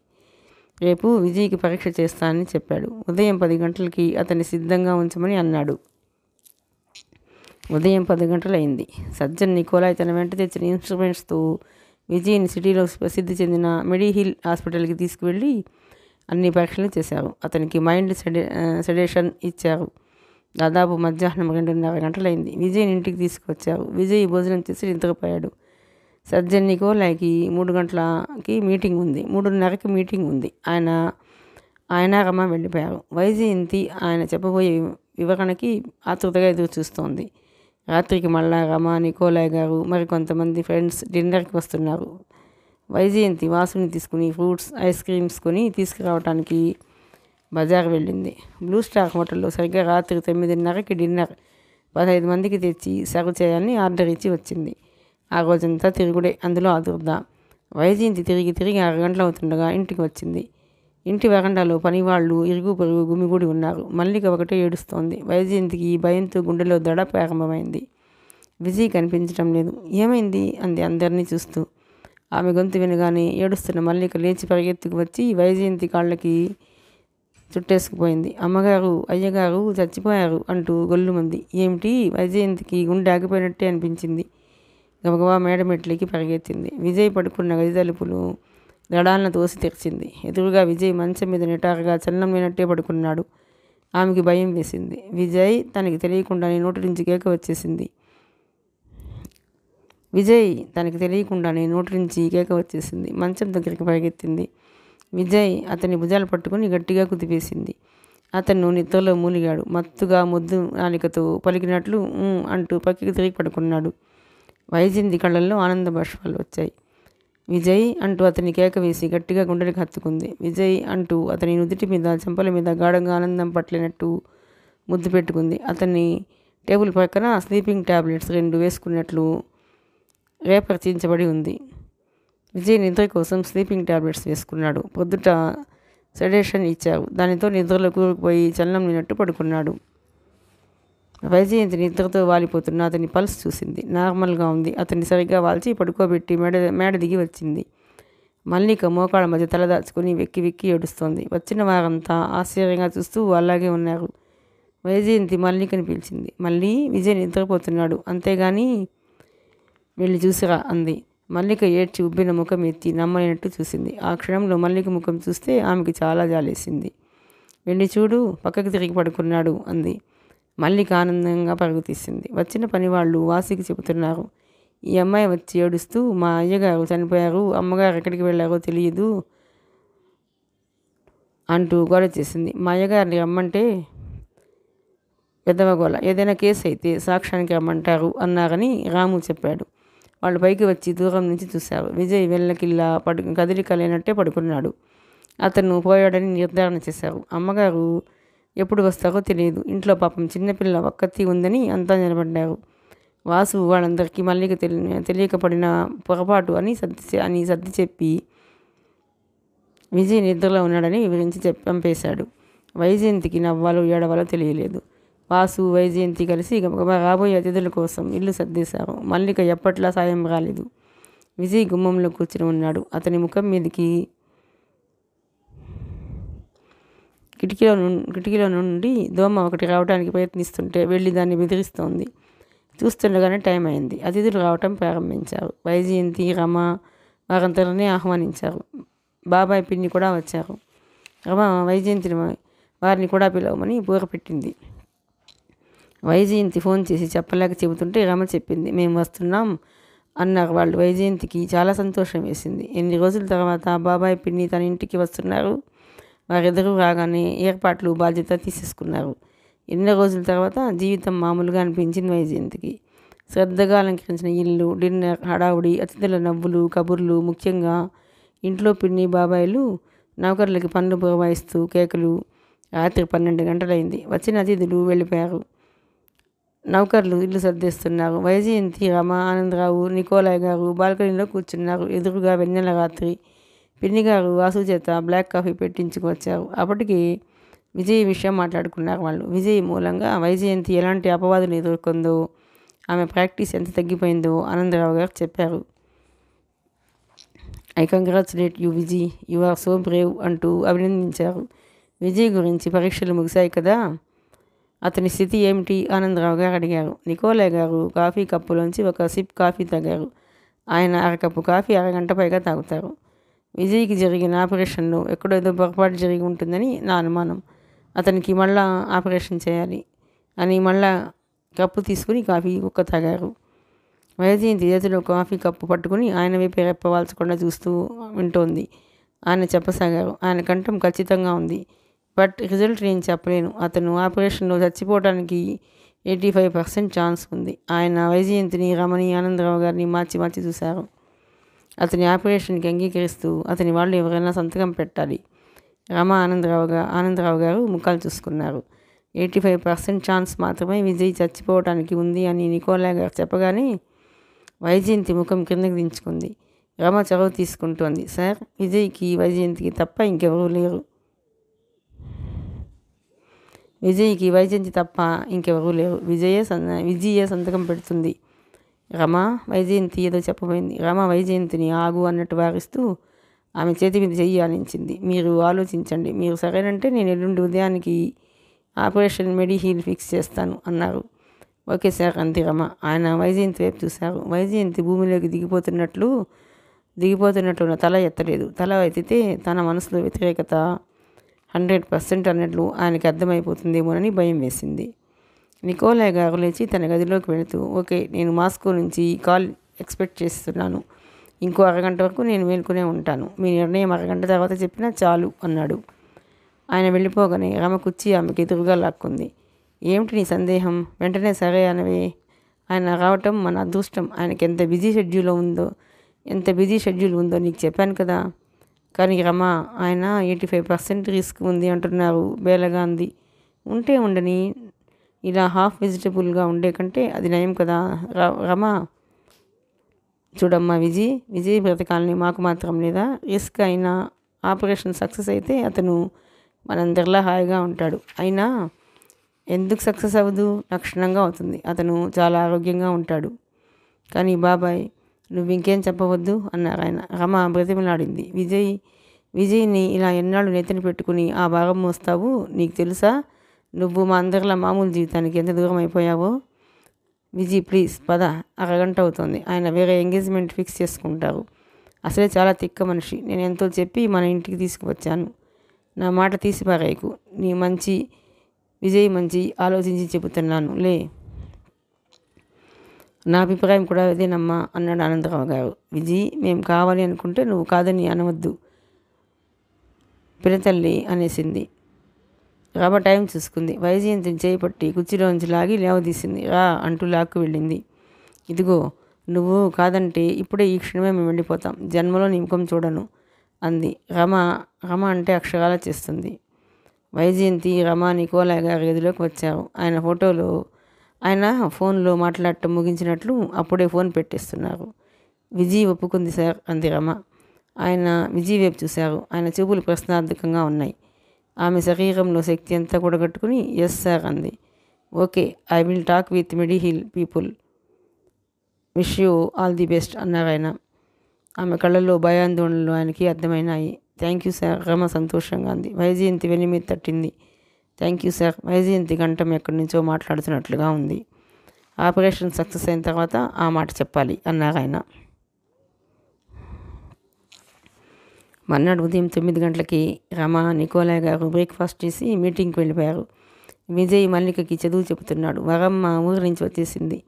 రేపు విజయ్కి పరీక్ష చేస్తానని చెప్పాడు. ఉదయం 10 గంటలకి అతన్ని సిద్ధంగా ఉంచమని అన్నాడు. ఉదయం 10 గంటలైంది. సజ్జన్ నికోలాయ్ తన వెంట తెచ్చిన ఇన్స్ట్రుమెంట్స్తో విజయ్ని సిటీలో ప్రసిద్ధి చెందిన మెడిహిల్ హాస్పిటల్కి తీసుకువెళ్ళి అన్ని పరీక్షలు చేశారు. అతనికి మైండ్ సెడేషన్ ఇచ్చారు. దాదాపు మధ్యాహ్నం 2:30 గంటలైంది. విజయ్ని ఇంటికి తీసుకొచ్చారు. విజయ్ భోజనం చేసి నిద్రపోయాడు. సజ్జన్ నికోలాయ్కి 3 గంటలకి మీటింగ్ ఉంది. 3:30కి మీటింగ్ ఉంది. ఆయన రమ వెళ్ళిపోయారు. వైజయంతి ఆయన చెప్పబోయే వివరణకి ఆతృతగా ఎదురు చూస్తోంది. రాత్రికి మళ్ళా రమ, నికోలాయ్ గారు, మరికొంతమంది ఫ్రెండ్స్ డిన్నర్కి వస్తున్నారు. వైజయంతి వాసుని తీసుకుని ఫ్రూట్స్, ఐస్ క్రీమ్స్ కొని తీసుకురావడానికి బజార్ వెళ్ళింది. బ్లూ స్టార్ హోటల్లో సరిగ్గా రాత్రి 9:30కి డిన్నర్ 15 మందికి తెచ్చి సర్వ్ చేయాలని ఆర్డర్ ఇచ్చి వచ్చింది. ఆ రోజంతా తిరుగుడే, అందులో ఆదుర్దా. వైజయంతి తిరిగి 6 గంటలు అవుతుండగా ఇంటికి వచ్చింది. ఇంటి వరండాలో పనివాళ్ళు ఇరుగు పొరుగు గుమిగూడి ఉన్నారు. మల్లిక ఒకటే ఏడుస్తోంది. వైజయంతికి భయంతో గుండెలో దడ ప్రారంభమైంది. విజయ్ కనిపించడం లేదు. ఏమైంది అంది అందరినీ చూస్తూ. ఆమె గొంతు వినగానే ఏడుస్తున్న మల్లిక లేచి పరిగెత్తుకు వచ్చి వైజయంతి కాళ్ళకి చుట్టేసుకుపోయింది. అమ్మగారు, అయ్యగారు చచ్చిపోయారు అంటూ గొల్లుమంది. ఏమిటి? వైజయంతికి గుండె ఆగిపోయినట్టే అనిపించింది. గబగబా మేడమెట్లకి పరిగెత్తింది. విజయ్ పడుకున్న గది తలుపులు దడాలన తోసి తెరిచింది. ఎదురుగా విజయ్ మంచం మీద నిటారుగా చలనం లేనట్టే పడుకున్నాడు. ఆమెకి భయం వేసింది. విజయ్ తనకి తెలియకుండానే నోటి నుంచి కేక వచ్చేసింది. మంచం దగ్గరికి పరిగెత్తింది. విజయ్ అతని భుజాలు పట్టుకుని గట్టిగా కుదిపేసింది. అతను నిద్రలో మూలిగాడు. మత్తుగా ముద్దు నాలికతో పలికినట్లు అంటూ పక్కకి తిరిగి పడుకున్నాడు. వైజయంతి కళ్ళల్లో ఆనంద బాష్పాలు వచ్చాయి. విజయ్ అంటూ అతని కేక వేసి గట్టిగా గుండెలకు హత్తుకుంది. విజయ్ అంటూ అతని నుదుటి మీద, చెంపల మీద గాఢంగా ఆనందం పట్లినట్టు ముద్దు పెట్టుకుంది. అతన్ని టేబుల్ పక్కన స్లీపింగ్ టాబ్లెట్స్ 2 వేసుకున్నట్లు రేపర్చించబడి ఉంది. విజయ్ నిద్ర కోసం స్లీపింగ్ టాబ్లెట్స్ వేసుకున్నాడు. పొద్దుట సెడేషన్ ఇచ్చారు. దానితో నిద్రలో కూరుకుపోయి చలనం లేనట్టు పడుకున్నాడు. వైజయంతి నిద్రతో వాలిపోతున్న అతని పల్స్ చూసింది. నార్మల్గా ఉంది. అతన్ని సరిగ్గా వాల్చి పడుకోబెట్టి మేడ దిగి వచ్చింది. మల్లిక మోకాళ్ళ మధ్య తలదాచుకుని వెక్కి వెక్కి ఏడుస్తోంది. వచ్చిన వారంతా ఆశ్చర్యంగా చూస్తూ అలాగే ఉన్నారు. వైజయంతి మల్లికని పిలిచింది. మళ్ళీ విజయ్ నిద్రపోతున్నాడు, అంతేగాని వెళ్ళి చూసిరా అంది. మల్లిక ఏడ్చి ఉబ్బిన ముఖం ఎత్తి నమ్మలేనట్టు చూసింది. ఆ క్షణంలో మల్లిక ముఖం చూస్తే ఆమెకి చాలా జాలేసింది. వెళ్ళి చూడు, పక్కకి తిరిగి పడుకున్నాడు అంది. మల్లిక ఆనందంగా పరుగు తీసింది. వచ్చిన పనివాళ్ళు వాసికి చెబుతున్నారు. ఈ అమ్మాయి వచ్చి ఏడుస్తూ, మా అయ్యగారు చనిపోయారు, అమ్మగారు ఎక్కడికి వెళ్ళారో తెలియదు అంటూ గోల చేసింది. మా అయ్యగారిని రమ్మంటే పెద్దవగోల, ఏదైనా కేసు అయితే సాక్ష్యానికి రమ్మంటారు అన్నారని రాము చెప్పాడు. వాళ్ళు పైకి వచ్చి దూరం నుంచి చూశారు. విజయ్ వెళ్ళకిల్లా కదలిక లేనట్టే పడుకున్నాడు. అతను పోయాడని నిర్ధారణ చేశారు. అమ్మగారు ఎప్పుడు వస్తారో తెలియదు. ఇంట్లో పాపం చిన్నపిల్ల ఒక్కతి ఉందని అంతా నిలబడ్డారు. వాసు వాళ్ళందరికీ మల్లిక తెలియకపడిన పొరపాటు అని సర్ది చెప్పి విజయ్ నిద్రలో ఉన్నాడని వివరించి పంపేశాడు. వైజయంతికి నవ్వాలో ఏడవాలో తెలియలేదు. వాసు, వైజయంతి కలిసి గబగబా రాబోయే అతిథుల కోసం ఇల్లు సర్దేశారు. మల్లిక ఎప్పట్లా సాయం రాలేదు. విజయ్ గుమ్మంలో కూర్చుని ఉన్నాడు. అతని ముఖం మీదకి కిటికీలో నుండి దోమ ఒకటి రావడానికి ప్రయత్నిస్తుంటే వెళ్ళి దాన్ని బెదిరిస్తోంది. చూస్తుండగానే టైం అయింది. అతిథులు రావటం ప్రారంభించారు. వైజయంతి, రమ, వారందరినీ ఆహ్వానించారు. బాబాయ్ పిన్ని కూడా వచ్చారు. రమ వైజయంతిని వారిని కూడా పిలవమని పెట్టింది. వైజయంతి ఫోన్ చేసి చెప్పలేక చెబుతుంటే రమ చెప్పింది. మేము వస్తున్నాం అన్నారు వాళ్ళు. వైజయంతికి చాలా సంతోషం వేసింది. ఎన్ని రోజుల తర్వాత బాబాయ్ పిన్ని తన ఇంటికి వస్తున్నారు. వారిద్దరూ రాగానే ఏర్పాట్లు బాధ్యత తీసేసుకున్నారు. ఎన్నో రోజుల తర్వాత జీవితం మామూలుగా అనిపించింది వైజయంతికి. శ్రద్ధగా అలంకరించిన ఇల్లు, డిన్నర్, హడావుడి, అతిథుల నవ్వులు, కబుర్లు, ముఖ్యంగా ఇంట్లో పిన్ని బాబాయిలు నౌకర్లకి పనులు పురమాయిస్తూ కేకలు. రాత్రి 12 గంటలైంది. వచ్చిన అతిథులు వెళ్ళిపోయారు. నౌకర్లు ఇల్లు సర్దేస్తున్నారు. వైజయంతి, రమ, ఆనందరావు, నికోలాయ్ గారు బాల్కనీలో కూర్చున్నారు. ఎదురుగా వెన్నెల రాత్రి. పిన్ని గారు వాసు చేత బ్లాక్ కాఫీ పెట్టించుకొచ్చారు. అప్పటికి విజయ్ విషయం మాట్లాడుకున్నారు వాళ్ళు. విజయ్ మూలంగా వైజయంతి ఎలాంటి అపవాదులు ఎదుర్కొందో, ఆమె ప్రాక్టీస్ ఎంత తగ్గిపోయిందో ఆనందరావు గారు చెప్పారు. I congratulate you Vijay, you are so brave అంటూ అభినందించారు. విజయ్ గురించి పరీక్షలు ముగిశాయి కదా, అతని స్థితి ఏమిటి ఆనందరావు గారు అడిగారు. నికోలాయ్ గారు కాఫీ కప్పులోంచి ఒక సిప్ కాఫీ తాగారు. ఆయన అరకప్పు కాఫీ అరగంట పైగా తాగుతారు. విజయ్కి జరిగిన ఆపరేషన్లో ఎక్కడో ఏదో పొరపాటు జరిగి ఉంటుందని నా అనుమానం. అతనికి మళ్ళా ఆపరేషన్ చేయాలి అని మళ్ళా కప్పు తీసుకుని కాఫీ కుక్క తాగారు. వైజయంతి చేతిలో కాఫీ కప్పు పట్టుకుని ఆయన వైపు రెప్పవాల్చకుండా చూస్తూ వింటోంది. ఆయన చెప్పసాగారు. ఆయన కంఠం ఖచ్చితంగా ఉంది. బట్ రిజల్ట్ నేను చెప్పలేను. అతను ఆపరేషన్లో చచ్చిపోవడానికి 85% ఛాన్స్ ఉంది. ఆయన వైజయంతిని, రమణి, ఆనందరావు గారిని మార్చి మార్చి చూశారు. అతని ఆపరేషన్కి అంగీకరిస్తూ అతని వాళ్ళు ఎవరైనా సంతకం పెట్టాలి. రమ, ఆనందరావు గారు ముఖాలు చూసుకున్నారు. 85% ఛాన్స్ మాత్రమే విజయ్ చచ్చిపోవడానికి ఉంది అని నికోలాయ్ గారు చెప్పగానే వైజయంతి ముఖం కిందకి దించుకుంది. రమ చొరవ తీసుకుంటోంది. సార్, విజయ్కి వైజయంతికి తప్ప ఇంకెవరూ లేరు. విజయ్కి వైజయంతి తప్ప ఇంకెవరూ లేరు. విజయే సంతకం పెడుతుంది. రమ వైజయంతి ఏదో చెప్పబోయింది. రమ వైజయంతిని ఆగు అన్నట్టు వారిస్తూ ఆమె చేతి మీద చెయ్యి ఆనించింది. మీరు ఆలోచించండి. మీరు సరేనంటే నేను ఎల్లుండి ఉదయానికి ఆపరేషన్ మెడిహీల్ ఫిక్స్ చేస్తాను అన్నారు. ఓకే సార్ అంతే రమ. ఆయన వైజయంతి వైపు చూశారు. వైజయంతి భూమిలోకి దిగిపోతున్నట్లు తల ఎత్తలేదు. తల ఎత్తితే తన మనసులో వ్యతిరేకత 100% అన్నట్లు ఆయనకి అర్థమైపోతుందేమోనని భయం వేసింది. నికోలాయ్ గారు లేచి తన గదిలోకి వెళుతూ, ఓకే, నేను మాస్కో నుంచి కాల్ ఎక్స్పెక్ట్ చేస్తున్నాను. ఇంకో అరగంట వరకు నేను మేల్కొనే ఉంటాను. మీ నిర్ణయం అరగంట తర్వాత చెప్పినా చాలు అన్నాడు. ఆయన వెళ్ళిపోగానే రమ కుర్చీ ఆమెకి ఎదురుగా లాక్కుంది. ఏమిటి నీ సందేహం? వెంటనే సరే అనవే. ఆయన రావటం మన అదృష్టం. ఆయనకి ఎంత బిజీ షెడ్యూల్ ఉందో నీకు చెప్పాను కదా. కానీ రమ, ఆయన 85% రిస్క్ ఉంది అంటున్నారు బేలగా అంది. ఉంటే ఉండని, ఇలా హాఫ్ వెజిటబుల్గా ఉండే కంటే అది నయం కదా రమ. చూడమ్మా విజయ్ బ్రతకాలని మాకు మాత్రం లేదా? రిస్క్ అయినా ఆపరేషన్ సక్సెస్ అయితే అతను మనందరిలా హాయిగా ఉంటాడు. అయినా ఎందుకు సక్సెస్ అవ్వదు? లక్షణంగా అవుతుంది. అతను చాలా ఆరోగ్యంగా ఉంటాడు. కానీ బాబాయ్, నువ్వు ఇంకేం చెప్పవద్దు అన్నారు ఆయన. రమ బ్రతిమలాడింది. విజయ్ని ఇలా ఎన్నాళ్ళు నెత్తిన పెట్టుకుని ఆ భాగం మోస్తావు? నీకు తెలుసా నువ్వు మా అందరిలా మామూలు జీవితానికి ఎంత దూరం అయిపోయావో? విజయ్ ప్లీజ్ పద, అరగంట అవుతుంది. ఆయన వేరే ఎంగేజ్మెంట్ ఫిక్స్ చేసుకుంటారు. అసలే చాలా తిక్క మనిషి. నేను ఎంతో చెప్పి మన ఇంటికి తీసుకువచ్చాను. నా మాట తీసి పారేయకు. విజయ్ మంచి ఆలోచించి చెబుతున్నాను లే. నా అభిప్రాయం కూడా ఇదేనమ్మా అన్నాడు ఆనందరావు గారు. విజయ్, మేము కావాలి అనుకుంటే నువ్వు కాదని అనవద్దు పినతల్లి అనేసింది. రమ టైం చూసుకుంది. వైజయంతిని చేపట్టి కుర్చీలోంచి లాగి లేవదీసింది. రా అంటూ లాక్కు వెళ్ళింది. ఇదిగో, నువ్వు కాదంటే ఇప్పుడే ఈ క్షణమే మేము వెళ్ళిపోతాం. జన్మలో నీ ముఖం చూడను అంది. రమ అంటే అక్షరాలా చేస్తుంది. వైజయంతి, రమ, నికోలాయ్ గారు గదిలోకి వచ్చారు. ఆయన ఫోన్లో మాట్లాడటం ముగించినట్లు అప్పుడే ఫోన్ పెట్టేస్తున్నారు. విజయ్ ఒప్పుకుంది సార్ అంది రమ. ఆయన విజయ్ వైపు చూశారు. ఆయన చూపులు ప్రశ్నార్థకంగా ఉన్నాయి. ఆమె శరీరంలో శక్తి అంతా కూడగట్టుకుని ఎస్ సార్ అంది. Okay, I will talk with Mediheal people. Wish you all the best అన్నారు ఆయన. ఆమె కళ్ళల్లో భయాందోళనలు ఆయనకి అర్థమైనాయి. థ్యాంక్ యూ సార్ రమ సంతోషంగా అంది. వైజయంతి వెన్ను మీద తట్టింది. Thank you sir. వైజయంతి గంటం ఎక్కడి నుంచో మాట్లాడుతున్నట్లుగా ఉంది. ఆపరేషన్ సక్సెస్ అయిన తర్వాత ఆ మాట చెప్పాలి అన్నారు ఆయన. మర్నాడు ఉదయం 9 గంటలకి రమ, నికోలాయ్ గారు బ్రేక్ఫాస్ట్ చేసి మీటింగ్కి వెళ్ళిపోయారు. విజయ్ మల్లికకి చదువు చెబుతున్నాడు. వరమ్మ ఊరి నుంచి వచ్చేసింది.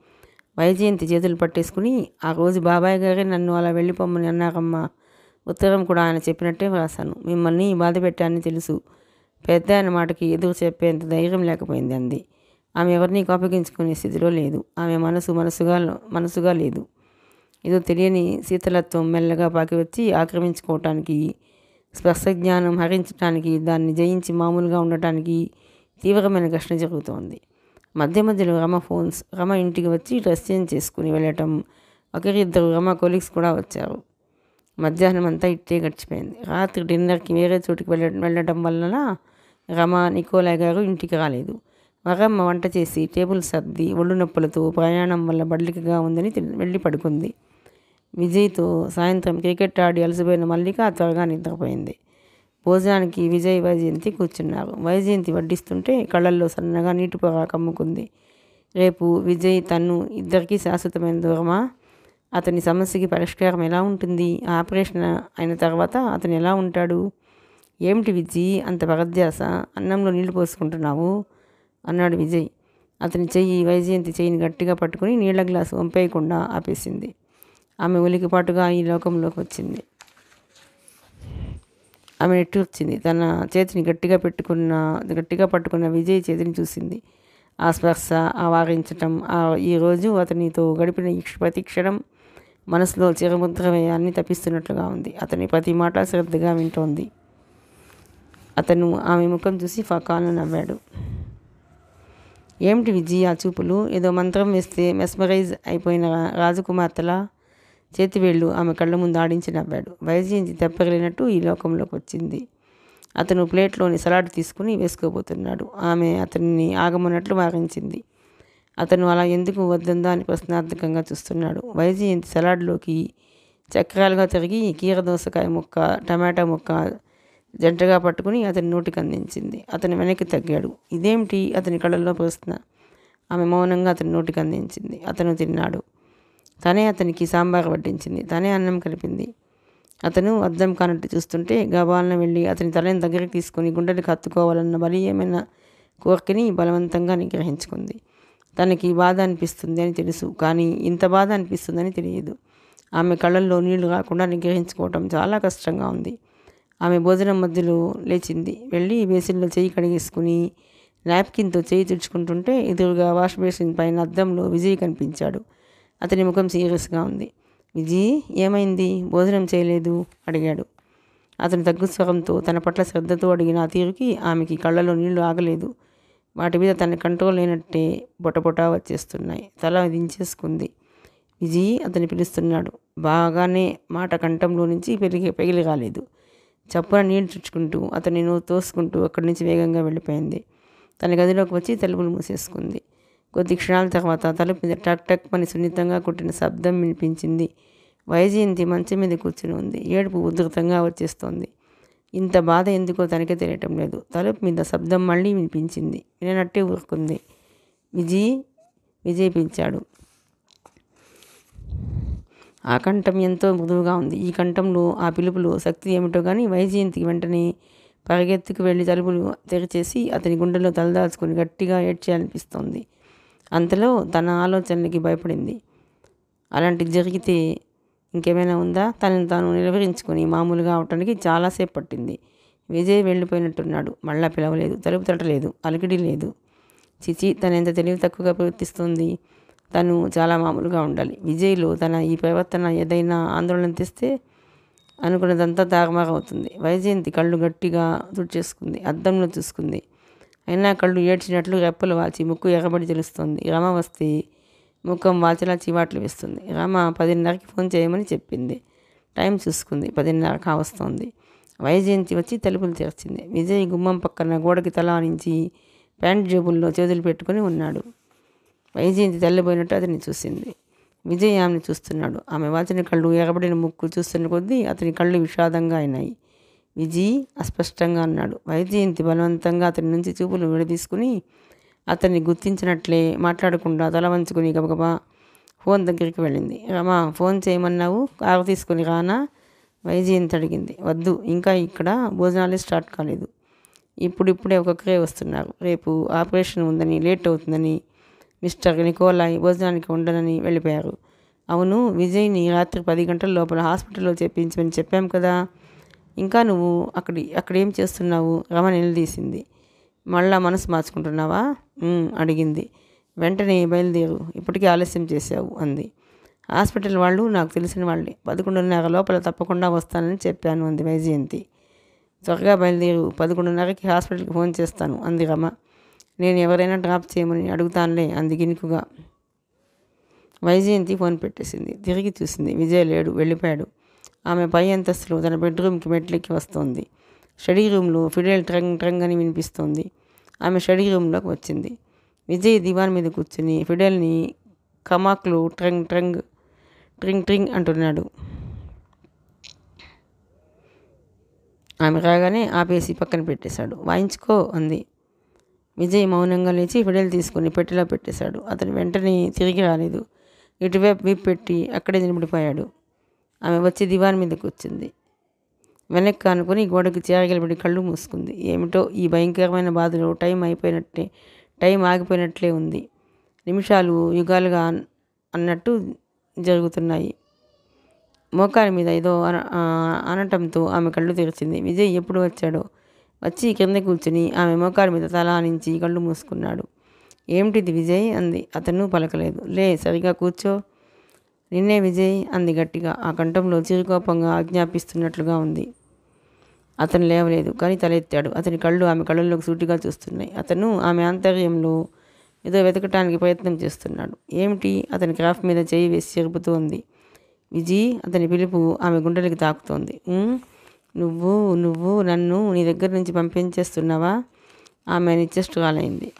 వైజయంతి చేతులు పట్టేసుకుని, ఆ రోజు బాబాయ్ గారే నన్ను అలా వెళ్ళిపోమ్మని అన్నారమ్మా. ఉత్తరం కూడా ఆయన చెప్పినట్టే వ్రాసాను. మిమ్మల్ని బాధ పెట్టానని తెలుసు. పెద్ద ఆయన మాటకి ఎదురు చెప్పేంత ధైర్యం లేకపోయింది అంది. ఆమె ఎవరినీ కోపగించుకునే స్థితిలో లేదు. ఆమె మనసుగా లేదు. ఏదో తెలియని శీతలత్వం మెల్లగా పాకి వచ్చి ఆక్రమించుకోవటానికి, స్పర్శ జ్ఞానం హరించడానికి, దాన్ని జయించి మామూలుగా ఉండటానికి తీవ్రమైన ఘర్షణ జరుగుతోంది. మధ్య మధ్యలో రమ ఇంటికి వచ్చి డ్రెస్ చేంజ్ చేసుకుని వెళ్ళటం, ఒకరిద్దరు రమ కొలీగ్స్ కూడా వచ్చారు. మధ్యాహ్నం అంతా ఇట్టే గడిచిపోయింది. రాత్రి డిన్నర్కి వేరే చోటుకి వెళ్ళటం వలన రమ, నికోలాయ్ గారు ఇంటికి రాలేదు. వరమ్మ వంట చేసి టేబుల్ సర్ది ఒళ్ళు నొప్పులతో ప్రయాణం వల్ల బడ్లికగా ఉందని వెళ్ళి పడుకుంది. విజయ్తో సాయంత్రం క్రికెట్ ఆడి అలసిపోయిన మల్లిక త్వరగా నిద్రపోయింది. భోజనానికి విజయ్, వైజయంతి కూర్చున్నారు. వైజయంతి వడ్డిస్తుంటే కళ్ళల్లో సన్నగా నీటి పొర కమ్ముకుంది. రేపు విజయ్ తను ఇద్దరికీ శాశ్వతమైన దూరమా? అతని సమస్యకి పరిష్కారం ఎలా ఉంటుంది? ఆపరేషన్ అయిన తర్వాత అతను ఎలా ఉంటాడు? ఏమిటి విజయ్ అంత పరధ్యాస? అన్నంలో నీళ్లు పోసుకుంటున్నావు అన్నాడు విజయ్. అతని చెయ్యి వైజయంతి చెయ్యిని గట్టిగా పట్టుకుని నీళ్ల గ్లాసు వంపేయకుండా ఆపేసింది. ఆమె ఉలికిపాటుగా ఈ లోకంలోకి వచ్చింది. ఆమె నెట్టూర్చింది. తన చేతిని గట్టిగా పట్టుకున్న విజయ్ చేతిని చూసింది. ఆ స్పర్శ, ఆ వారించటం, ఈరోజు అతనితో గడిపిన ప్రతి క్షణం మనసులో చిరముద్ర వేయాలని తప్పిస్తున్నట్లుగా ఉంది. అతని ప్రతి మాట శ్రద్ధగా వింటోంది. అతను ఆమె ముఖం చూసి ఫకాలను నవ్వాడు. ఏమిటి విజయ్ ఆ చూపులు? ఏదో మంత్రం వేస్తే మెస్మరైజ్ అయిపోయిన రాజకుమార్తెలా చేతివేళ్ళు ఆమె కళ్ళ ముందు ఆడించి నవ్వాడు. వైజయంతి తెప్పగలిగినట్టు ఈ లోకంలోకి వచ్చింది. అతను ప్లేట్లోని సలాడ్ తీసుకుని వేసుకోబోతున్నాడు. ఆమె అతన్ని ఆగమన్నట్లు వారించింది. అతను అలా ఎందుకు వద్దందా అని ప్రశ్నార్థకంగా చూస్తున్నాడు. వైజయంతి సలాడ్లోకి చక్రాలుగా తిరిగి కీరదోసకాయ ముక్క, టమాటా ముక్క జంటగా పట్టుకుని అతని నోటికి అందించింది. అతను వెనక్కి తగ్గాడు. ఇదేమిటి? అతని కళ్ళల్లో ప్రశ్న. ఆమె మౌనంగా అతని నోటికి అందించింది. అతను తిన్నాడు. తనే అతనికి సాంబార్ వడ్డించింది. తనే అన్నం కలిపింది. అతను అద్దం కానట్టు చూస్తుంటే గబాలను వెళ్ళి అతని తలని దగ్గరికి తీసుకుని గుండెలకు హత్తుకోవాలన్న బలీయమైన కోరికని బలవంతంగా నిగ్రహించుకుంది. తనకి బాధ అనిపిస్తుంది అని తెలుసు, కానీ ఇంత బాధ అనిపిస్తుందని తెలియదు. ఆమె కళ్ళల్లో నీళ్లు రాకుండా నిగ్రహించుకోవటం చాలా కష్టంగా ఉంది. ఆమె భోజనం మధ్యలో లేచింది. వెళ్ళి బేసిన్లో చెయ్యి కడిగేసుకుని నాప్కిన్తో చెయ్యి తుడుచుకుంటుంటే ఎదురుగా వాష్ బేసిన్ పైన అద్దంలో విజయ్ కనిపించాడు. అతని ముఖం సీరియస్గా ఉంది. విజయ్, ఏమైంది? భోజనం చేయలేదు అడిగాడు. అతను తగ్గు స్వరంతో తన పట్ల శ్రద్ధతో అడిగిన ఆ తీరుకి ఆమెకి కళ్ళలో నీళ్లు ఆగలేదు. వాటి మీద తన కంట్రోల్ లేనట్టే బొటబొటా వచ్చేస్తున్నాయి. తల దించేసుకుంది. విజయ్ అతను పిలుస్తున్నాడు. బాగానే మాట కంఠంలో నుంచి పెగిలి రాలేదు. చప్పున నీళ్లు చుచ్చుకుంటూ అతన్ని తోసుకుంటూ అక్కడి నుంచి వేగంగా వెళ్ళిపోయింది. తన గదిలోకి వచ్చి తలుపులు మూసేసుకుంది. కొద్ది క్షణాల తర్వాత తలుపు మీద టక్ టక్ అని సున్నితంగా కొట్టిన శబ్దం వినిపించింది. వైజయంతి మంచం మీద కూర్చుని ఉంది. ఏడుపు ఉధృతంగా వచ్చేస్తోంది. ఇంత బాధ ఎందుకో తనకే తెలియటం లేదు. తలుపు మీద శబ్దం మళ్ళీ వినిపించింది. విననట్టే ఊరుకుంది. విజయ్ పిలిచాడు. ఆ కంఠం ఎంతో మృదువుగా ఉంది. ఈ కంఠంలో, ఆ పిలుపులో శక్తి ఏమిటో కానీ వైజయంతికి వెంటనే పరిగెత్తుకు వెళ్ళి తలుపులు తెరిచేసి అతని గుండెలో తలదాల్చుకుని గట్టిగా ఏడ్చేయాలనిపిస్తోంది. అంతలో తన ఆలోచనలకి భయపడింది. అలాంటిది జరిగితే ఇంకేమైనా ఉందా? తనను తాను నిలవరించుకొని మామూలుగా అవటానికి చాలాసేపు పట్టింది. విజయ్ వెళ్ళిపోయినట్టున్నాడు. మళ్ళా పిలవలేదు, తలుపు తట్టలేదు, అలికిడి లేదు. చిచి, తను ఎంత తెలివి తక్కువగా ప్రవర్తిస్తుంది. తను చాలా మామూలుగా ఉండాలి. విజయ్లో తన ఈ ప్రవర్తన ఏదైనా ఆందోళన తెస్తే అనుకున్నదంతా తారుమారవుతుంది. వైజయంతి కళ్ళు గట్టిగా తుడిచేసుకుంది. అద్దంలో చూసుకుంది. అయినా కళ్ళు ఏడ్చినట్లు రెప్పలు వాచి ముక్కు ఎర్రబడి తెలుస్తోంది. రమ వస్తే ముఖం వాచిలా చివాట్లు వేస్తుంది. రమ 10:30కి ఫోన్ చేయమని చెప్పింది. టైం చూసుకుంది. 10:30 కావస్తోంది. వైజయంతి వచ్చి తలుపులు తెరిచింది. విజయ్ గుమ్మం పక్కన గోడకి తల ఆనించి ప్యాంట్ జేబుల్లో చేతులు పెట్టుకుని ఉన్నాడు. వైజయంతి తెల్లబోయినట్టు అతన్ని చూసింది. విజయ్ ఆమెను చూస్తున్నాడు. ఆమె వాచిన కళ్ళు, ఎగబడిన ముక్కు చూస్తున్న కొద్దీ అతని కళ్ళు విషాదంగా అయినాయి. విజయ్ అస్పష్టంగా అన్నాడు. వైజయంతి బలవంతంగా అతని నుంచి చూపులు విడదీసుకుని అతన్ని గుర్తించినట్లే మాట్లాడకుండా తల వంచుకుని గబగబా ఫోన్ దగ్గరికి వెళ్ళింది. రమా, ఫోన్ చేయమన్నావు, కారు తీసుకుని రానా వైజయంతి అడిగింది. వద్దు, ఇంకా ఇక్కడ భోజనాలే స్టార్ట్ కాలేదు. ఇప్పుడిప్పుడే ఒక్కొక్కరే వస్తున్నారు. రేపు ఆపరేషన్ ఉందని, లేట్ అవుతుందని మిస్టర్ నికోలాయ్ భోజనానికి ఉండనని వెళ్ళిపోయారు. అవును, విజయ్ని రాత్రి 10 గంటల లోపల హాస్పిటల్లో చేర్పించమని చెప్పాం కదా. ఇంకా నువ్వు అక్కడేం చేస్తున్నావు? రమ నిలదీసింది. మళ్ళా మనసు మార్చుకుంటున్నావా అడిగింది. వెంటనే బయలుదేరు, ఇప్పటికీ ఆలస్యం చేశావు అంది. హాస్పిటల్ వాళ్ళు నాకు తెలిసిన వాళ్ళే, 11:30 లోపల తప్పకుండా వస్తానని చెప్పాను అంది వైజయంతి. త్వరగా బయలుదేరు, 11:30కి హాస్పిటల్కి ఫోన్ చేస్తాను అంది రమ. నేను ఎవరైనా డ్రాప్ చేయమని అడుగుతానులే అంది గినుకుగా. వైజయంతి ఫోన్ పెట్టేసింది. తిరిగి చూసింది. విజయ్ లేడు, వెళ్ళిపోయాడు. ఆమె పై అంతస్తులో తన బెడ్రూమ్కి మెట్లెక్కి వస్తోంది. స్టడీ రూమ్లో ఫిడెల్ ట్రంగ్ ట్రంగ్ అని వినిపిస్తోంది. ఆమె స్టడీ రూమ్లోకి వచ్చింది. విజయ్ దివాన్ మీద కూర్చుని ఫిడెల్ని కమాక్లో ట్రంగ్ ట్రంగ్ ట్రింగ్ ట్రింగ్ అంటున్నాడు. ఆమె రాగానే ఆపేసి పక్కన పెట్టేశాడు. వాయించుకో అంది. విజయ్ మౌనంగా లేచి ఫిడెల్ తీసుకుని పెట్టెలో పెట్టేశాడు. అతను వెంటనే తిరిగి రాలేదు. ఇటువైపు వీపు పెట్టి అక్కడే నిలబడిపోయాడు. ఆమె వచ్చి దివాన్ మీద కూర్చుంది. వెనక్కి అనుకుని గోడకి చేరగలబడి కళ్ళు మూసుకుంది. ఏమిటో ఈ భయంకరమైన బాధలో టైం ఆగిపోయినట్లే ఉంది. నిమిషాలు యుగాలుగా అన్నట్టు జరుగుతున్నాయి. మోకాలి మీద ఏదో అనటంతో ఆమె కళ్ళు తెరిచింది. విజయ్ ఎప్పుడు వచ్చాడో. వచ్చి కింద కూర్చుని ఆమె మోకాలి మీద తల ఆనించి కళ్ళు మూసుకున్నాడు. ఏమిటిది విజయ్ అంది. అతను పలకలేదు. లే, సరిగా కూర్చో. నిన్నే విజయ్ అంది గట్టిగా. ఆ కంఠంలో చిరుకోపంగా ఆజ్ఞాపిస్తున్నట్లుగా ఉంది. అతను లేవలేదు, కానీ తలెత్తాడు. అతని కళ్ళు ఆమె కళ్ళల్లోకి సూటిగా చూస్తున్నాయి. అతను ఆమె ఆంతర్యంలో ఏదో వెతకటానికి ప్రయత్నం చేస్తున్నాడు. ఏమిటి? అతని క్రాఫ్ట్ మీద చేయి వేసి చెరుపుతూ ఉంది. విజయ్ అతని పిలుపు ఆమె గుండెలకి తాకుతోంది. నువ్వు నన్ను నీ దగ్గర నుంచి పంపించేస్తున్నావా? ఆమె నిశ్చేష్టురాలైంది.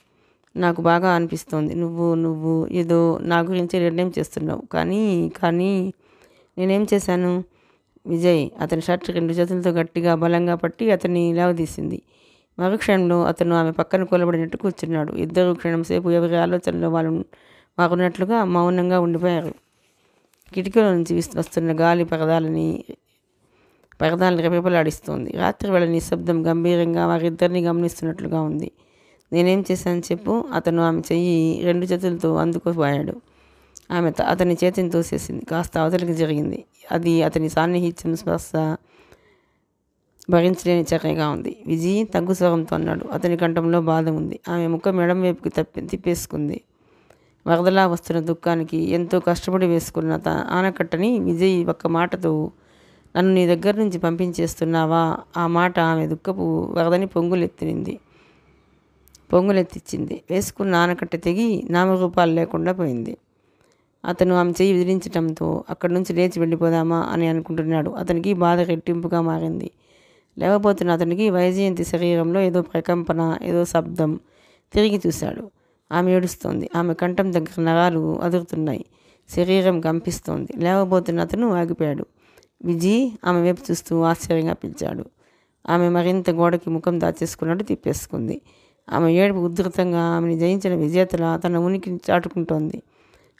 నాకు బాగా అనిపిస్తోంది. నువ్వు ఏదో నా గురించి నిర్ణయం చేస్తున్నావు. కానీ నేనేం చేశాను? విజయ్ అతని షర్ట్ 2 చేతులతో గట్టిగా బలంగా పట్టి అతన్ని లేవదీసింది. మరుక్షణంలో అతను ఆమె పక్కన కూలబడినట్టు కూర్చున్నాడు. ఇద్దరు క్షణం సేపు ఎవరి ఆలోచనలో వారున్నట్లుగా మౌనంగా ఉండిపోయారు. కిటికీలో నుంచి వస్తున్న గాలి పరదాలని రెపరెపలాడిస్తోంది. రాత్రి వేళ నిశ్శబ్దం గంభీరంగా వారిద్దరిని గమనిస్తున్నట్లుగా ఉంది. నేనేం చేశాను చెప్పు? అతను ఆమె చెయ్యి 2 చేతులతో అందుకోబోయాడు. ఆమె అతని చేతిని తోసేసింది. కాస్త అవతలికి జరిగింది. అది అతని సాన్నిహిత్యం స్పర్శ భరించలేని చర్యగా ఉంది. విజయ్ తగ్గు స్వరంతో అన్నాడు. అతని కంఠంలో బాధ ఉంది. ఆమె ముఖం ఎడం వైపుకి తిప్పేసుకుంది. వరదలా వస్తున్న దుఃఖానికి ఎంతో కష్టపడి వేసుకున్న ఆనకట్టని విజయ్ ఒక్క మాటతో నన్ను నీ దగ్గర నుంచి పంపించేస్తున్నావా? ఆ మాట ఆమె దుఃఖపు వరదని పొంగులెత్తిచ్చింది. వేసుకున్న ఆనకట్ట తెగి నామరూపాలు లేకుండా పోయింది. అతను ఆమె చెయ్యి విదిలించడంతో అక్కడి నుంచి లేచి వెళ్ళిపోదామా అని అనుకుంటున్నాడు. అతనికి బాధ రెట్టింపుగా మారింది. లేవబోతున్న అతనికి వైజయంతి శరీరంలో ఏదో ప్రకంపన, ఏదో శబ్దం. తిరిగి చూశాడు. ఆమె ఏడుస్తోంది. ఆమె కంఠం దగ్గర నరాలు అదురుతున్నాయి. శరీరం కంపిస్తోంది. లేవబోతున్న అతను ఆగిపోయాడు. విజయ్ ఆమె వైపు చూస్తూ ఆశ్చర్యంగా పిలిచాడు. ఆమె మరింత గోడకి ముఖం దాచేసుకున్నట్టు తిప్పేసుకుంది. ఆమె ఏడుపు ఉధృతంగా ఆమెను జయించిన విజేతల తన ఉనికిని చాటుకుంటోంది.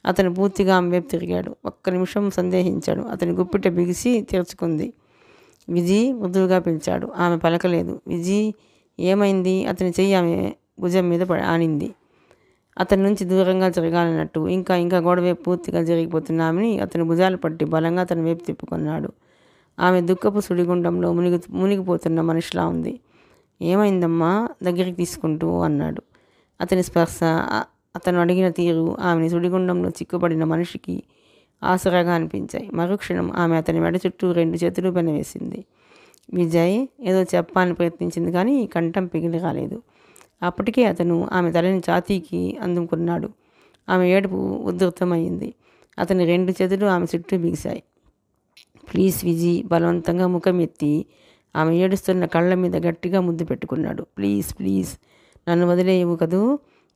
అతను పూర్తిగా ఆమె వైపు తిరిగాడు. ఒక్క నిమిషం సందేహించాడు. అతని గుప్పిట బిగిసి తెరుచుకుంది. విజయ్ మృదువుగా పిలిచాడు. ఆమె పలకలేదు. విజయ్ ఏమైంది? అతని చెయ్యి ఆమె భుజం మీద ఆనింది. అతని నుంచి దూరంగా జరగాలన్నట్టు ఇంకా గోడవైపు పూర్తిగా జరిగిపోతున్న ఆమెని అతని భుజాలు పట్టి బలంగా తన వైపు తిప్పుకున్నాడు. ఆమె దుఃఖపు సుడిగుండంలో మునిగిపోతున్న మనిషిలా ఉంది. ఏమైందమ్మా? దగ్గరికి తీసుకుంటూ అన్నాడు. అతని స్పర్శ, అతను అడిగిన తీరు ఆమెని సుడిగుండంలో చిక్కుపడిన మనిషికి ఆసరాగా అనిపించాయి. మరుక్షణం ఆమె అతని మెడ చుట్టూ 2 చేతులు పెనవేసింది. విజయ్ ఏదో చెప్పాలని ప్రయత్నించింది, కానీ కంఠం పిగిలి రాలేదు. అప్పటికే అతను ఆమె తలని ఛాతీకి అందుకున్నాడు. ఆమె ఏడుపు ఉధృతమైంది. అతని 2 చేతులు ఆమె చుట్టూ బిగిశాయి. ప్లీజ్ విజయ్ బలవంతంగా ముఖం ఎత్తి ఆమె ఏడుస్తున్న కళ్ళ మీద గట్టిగా ముద్దు పెట్టుకున్నాడు. ప్లీజ్ నన్ను వదిలేయవు కదూ?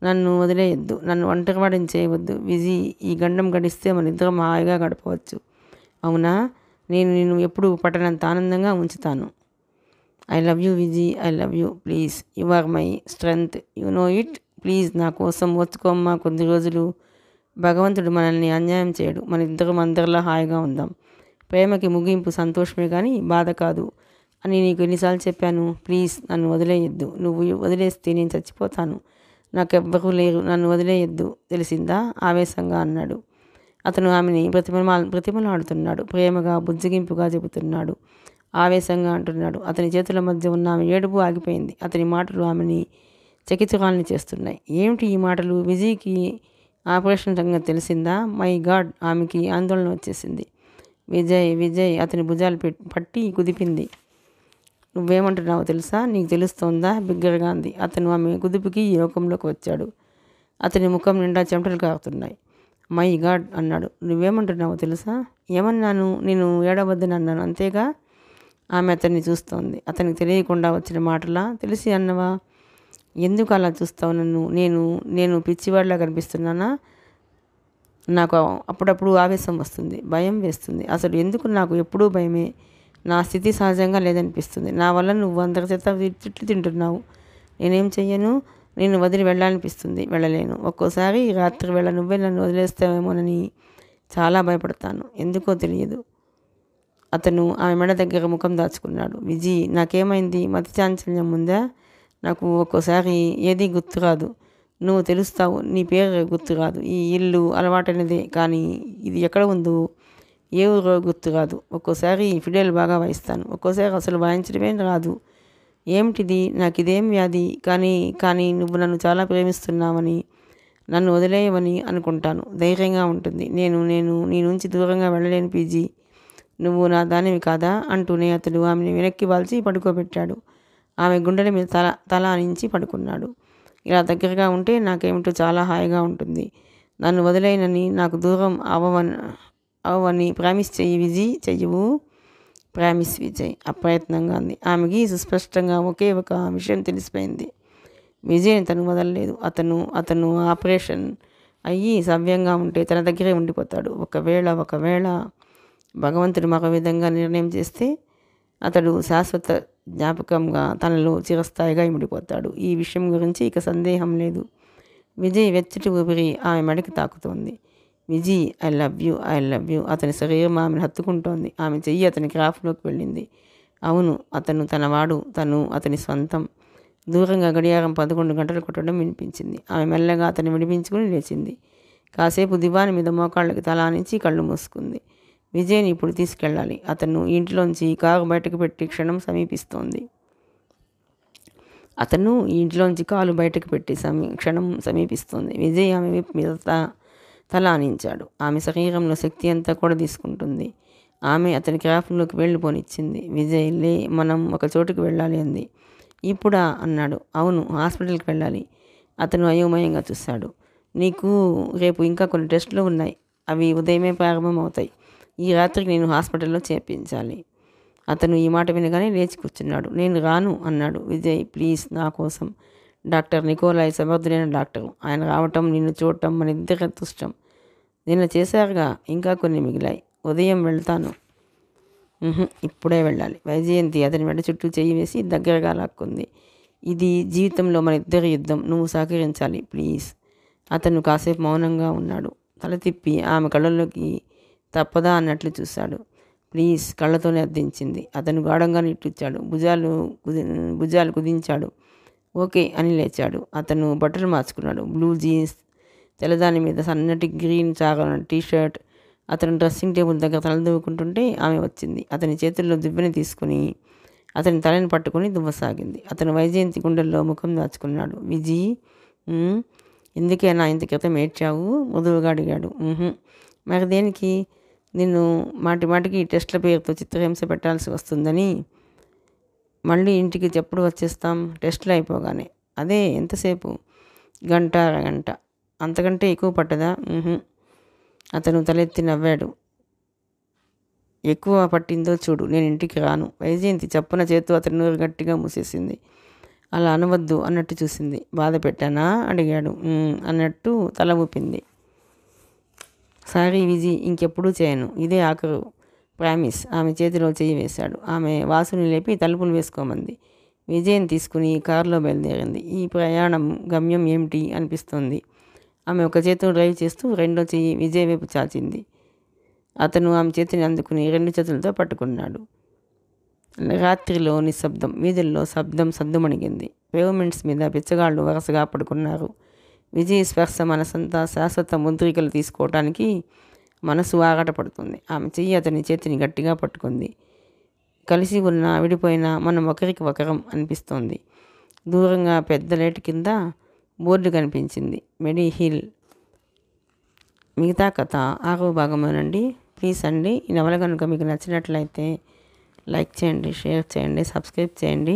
నన్ను వదిలేయొద్దు. నన్ను ఒంటరివాడిని చేయవద్దు విజయ్. ఈ గండం గడిస్తే మన ఇద్దరం హాయిగా గడపవచ్చు. అవునా? నేను నిన్ను ఎప్పుడు పట్టనంత ఆనందంగా ఉంచుతాను. I love you Vijay, I love you. Please, you are my strength, you know it. Please నా కోసం ఓర్చుకోమ్మా కొద్ది రోజులు. భగవంతుడు మనల్ని అన్యాయం చేయడు. మన ఇద్దరం అందరిలా హాయిగా ఉందాం. ప్రేమకి ముగింపు సంతోషమే కానీ బాధ కాదు అని నీకు ఎన్నిసార్లు చెప్పాను. ప్లీజ్ నన్ను వదిలేయొద్దు. నువ్వు వదిలేస్తే నేను చచ్చిపోతాను. నాకెవ్వరూ లేరు. నన్ను వదిలేయొద్దు. తెలిసిందా? ఆవేశంగా అన్నాడు. అతను ఆమెని ప్రతిమలాడుతున్నాడు. ప్రేమగా బుజ్జగింపుగా చెబుతున్నాడు. ఆవేశంగా అంటున్నాడు. అతని చేతుల మధ్య ఉన్న ఆమె ఏడుపు ఆగిపోయింది. అతని మాటలు ఆమెని చకితురాల్ని చేస్తున్నాయి. ఏమిటి ఈ మాటలు? విజయ్కి ఆపరేషన్ సంగతి తెలిసిందా? My God! ఆమెకి ఆందోళన వచ్చేసింది. విజయ్ విజయ్ అతని భుజాలు పట్టి కుదిపింది. నువ్వేమంటున్నావో తెలుసా? నీకు తెలుస్తోందా? బిగ్గరగా అంది. అతను ఆమె కుదుపుకి ఈ లోకంలోకి వచ్చాడు. అతని ముఖం నిండా చెమటలు కారుతున్నాయి. మై గాడ్ అన్నాడు. నువ్వేమంటున్నావో తెలుసా? ఏమన్నాను? నేను ఏడవద్దని అన్నాను అంతేగా. ఆమె అతన్ని చూస్తోంది. అతనికి తెలియకుండా వచ్చిన మాటలా? తెలిసి అన్నవా? ఎందుకు అలా చూస్తావు నన్ను? నేను పిచ్చివాడిలా కనిపిస్తున్నానా? నాకు అప్పుడప్పుడు ఆవేశం వస్తుంది, భయం వేస్తుంది. అసలు ఎందుకు? నాకు ఎప్పుడూ భయమే. నా స్థితి సహజంగా లేదనిపిస్తుంది. నా వల్ల నువ్వు అందరి చేత తిట్లు తింటున్నావు. నేనేం చెయ్యను? నేను వదిలి వెళ్ళాలనిపిస్తుంది, వెళ్ళలేను. ఒక్కోసారి రాత్రి వేళ నువ్వే నన్ను వదిలేస్తావేమోనని చాలా భయపడతాను. ఎందుకో తెలియదు. అతను ఆమె మెడ దగ్గర ముఖం దాచుకున్నాడు. విజీ, నాకేమైంది? మతి చాంచల్యం ఉందా? నాకు ఒక్కోసారి ఏదీ గుర్తురాదు. నువ్వు తెలుస్తావు. నీ పేరు గుర్తురాదు. ఈ ఇల్లు అలవాటైనదే, కానీ ఇది ఎక్కడ ఉందో, ఏ ఊరో గుర్తురాదు. ఒక్కోసారి ఫిడేల్ బాగా వాయిస్తాను, ఒక్కోసారి అసలు వాయించడమే రాదు. ఏమిటిది? నాకు ఇదేం వ్యాధి? కానీ నువ్వు నన్ను చాలా ప్రేమిస్తున్నావని, నన్ను వదిలేయవని అనుకుంటాను. ధైర్యంగా ఉంటుంది. నేను నీ నుంచి దూరంగా వెళ్ళలేను పీజీ. నువ్వు నా దానివి కాదా? అంటూనే అతడు ఆమెను వెనక్కి వాల్చి పడుకోబెట్టాడు. ఆమె గుండెల మీద తల ఆనించి పడుకున్నాడు. ఇలా దగ్గరగా ఉంటే నాకేమిటో చాలా హాయిగా ఉంటుంది. నన్ను వదిలేయనని, నాకు దూరం అవని ప్రామిస్ చెయ్యి విజయ్. చెయ్యవు? ప్రామిస్ విజయ్ అప్రయత్నంగా అంది. ఆమెకి సుస్పష్టంగా ఒకే ఒక విషయం తెలిసిపోయింది. విజయ్ని తను వదలలేదు. అతను ఆపరేషన్ అయ్యి సవ్యంగా ఉంటే తన దగ్గరే ఉండిపోతాడు. ఒకవేళ భగవంతుడు మరో విధంగా నిర్ణయం చేస్తే అతడు శాశ్వత జ్ఞాపకంగా తనలో చిరస్థాయిగా ఇమిడిపోతాడు. ఈ విషయం గురించి ఇక సందేహం లేదు. విజయ్ వెచ్చటి ఊపిరి ఆమె మెడకి తాకుతోంది. Vijay, I love you. అతని శరీరం ఆమెను హత్తుకుంటోంది. ఆమె చెయ్యి అతని క్రాఫ్ట్లోకి వెళ్ళింది. అవును, అతను తనవాడు, తను అతని స్వంతం. దూరంగా గడియారం 11 గంటలు కొట్టడం వినిపించింది. ఆమె మెల్లగా అతన్ని విడిపించుకుని లేచింది. కాసేపు దివాని మీద మోకాళ్ళకి తలానించి కళ్ళు మూసుకుంది. విజయ్ని ఇప్పుడు తీసుకెళ్ళాలి. అతను ఇంట్లోంచి కారు బయటకు పెట్టి క్షణం సమీపిస్తోంది. క్షణం సమీపిస్తోంది. విజయ్ ఆమె వైపు మీద తల ఆనించాడు. ఆమె శరీరంలో శక్తి అంతా కూడా తీసుకుంటుంది. ఆమె అతని క్రాఫ్ట్లోకి వెళ్ళిపోనిచ్చింది. విజయ్, లే, మనం ఒక చోటుకి వెళ్ళాలి అంది. ఇప్పుడా? అన్నాడు. అవును, హాస్పిటల్కి వెళ్ళాలి. అతను అయోమయంగా చూశాడు. నీకు రేపు ఇంకా కొన్ని టెస్టులు ఉన్నాయి. అవి ఉదయమే ప్రారంభమవుతాయి. ఈ రాత్రికి నేను హాస్పిటల్లో చేర్పించాలి. అతను ఈ మాట వినగానే లేచి కూర్చున్నాడు. నేను రాను అన్నాడు. విజయ్, ప్లీజ్, నా కోసం. డాక్టర్ నికోలాయ్ సమర్థుడైన డాక్టరు. ఆయన రావటం, నిన్ను చూడటం మన ఇద్దరి అదృష్టం. నిన్న చేశారుగా, ఇంకా కొన్ని మిగిలాయి. ఉదయం వెళ్తాను. ఇప్పుడే వెళ్ళాలి. వైజయంతి అతని మెడ చుట్టూ చెయ్యి వేసి దగ్గరగా లాక్కుంది. ఇది జీవితంలో మన ఇద్దరి యుద్ధం. నువ్వు సహకరించాలి ప్లీజ్. అతను కాసేపు మౌనంగా ఉన్నాడు. తల తిప్పి ఆమె కళ్ళల్లోకి తప్పదా అన్నట్లు చూశాడు. ప్లీజ్, కళ్ళతోనే అర్థించింది. అతను గాఢంగా నిట్టూర్చాడు. భుజాలు కుదించాడు. ఓకే అని లేచాడు. అతను బట్టలు మార్చుకున్నాడు. బ్లూ జీన్స్, తెల్లదాని మీద సన్నటి గ్రీన్ చారల టీషర్ట్. అతను డ్రెస్సింగ్ టేబుల్ దగ్గర తలదూకుంటుంటే ఆమె వచ్చింది. అతని చేతుల్లో దువ్వెని తీసుకుని అతని తలని పట్టుకుని దువ్వసాగింది. అతను వైజయంతి గుండెల్లో ముఖం దాచుకున్నాడు. విజీ, ఎందుకేనా ఇంత క్రితం ఏడ్చావు? మృదువుగా అడిగాడు. మరి దేనికి? నిన్ను మాటిమాటికి టెస్ట్ల పేరుతో చిత్రహింస పెట్టాల్సి వస్తుందని. మళ్ళీ ఇంటికి ఎప్పుడు వచ్చేస్తాం? టెస్టులు అయిపోగానే. అదే, ఎంతసేపు? గంట, అరగంట. అంతకంటే ఎక్కువ పట్టదా? అతను తలెత్తి నవ్వాడు. ఎక్కువ పట్టిందో చూడు, నేను ఇంటికి రాను. వైజయంతి చప్పున చేతు అతని నోరు గట్టిగా మూసేసింది. అలా అనవద్దు అన్నట్టు చూసింది. బాధ పెట్టానా అడిగాడు. అన్నట్టు తల ఊపింది. సారీ విజీ, ఇంకెప్పుడూ చేయను. ఇదే ఆఖరు ప్రామిస్. ఆమె చేతిలో చెయ్యి వేశాడు. ఆమె వాసుని లేపి తలుపులు వేసుకోమంది. విజయ్ని తీసుకుని కారులో బయలుదేరింది. ఈ ప్రయాణం గమ్యం ఏమిటి అనిపిస్తోంది. ఆమె ఒక చేతితో డ్రైవ్ చేస్తూ రెండో చెయ్యి విజయ్ వైపు చాచింది. అతను ఆమె చేతిని అందుకుని 2 చేతులతో పట్టుకున్నాడు. రాత్రిలో నిశ్శబ్దం. వీధుల్లో శబ్దం సద్దుమణిగింది. పేవ్మెంట్స్ మీద బిచ్చగాళ్ళు వరుసగా పడుకున్నారు. విజయ్ స్పర్శ మనసంతా శాశ్వత ముద్రికలు తీసుకోవటానికి మనసు ఆరాటపడుతుంది. ఆమె చెయ్యి అతని చేతిని గట్టిగా పట్టుకుంది. కలిసి ఉన్నా విడిపోయినా మనం ఒకరికి ఒకరం అనిపిస్తోంది. దూరంగా పెద్ద లైట్ కింద బోర్డు కనిపించింది, మెడీ హిల్. మిగతా కథ 6వ భాగమేనండి. ప్లీజ్ అండి, ఈ నవల కనుక మీకు నచ్చినట్లయితే లైక్ చేయండి, షేర్ చేయండి, సబ్స్క్రైబ్ చేయండి.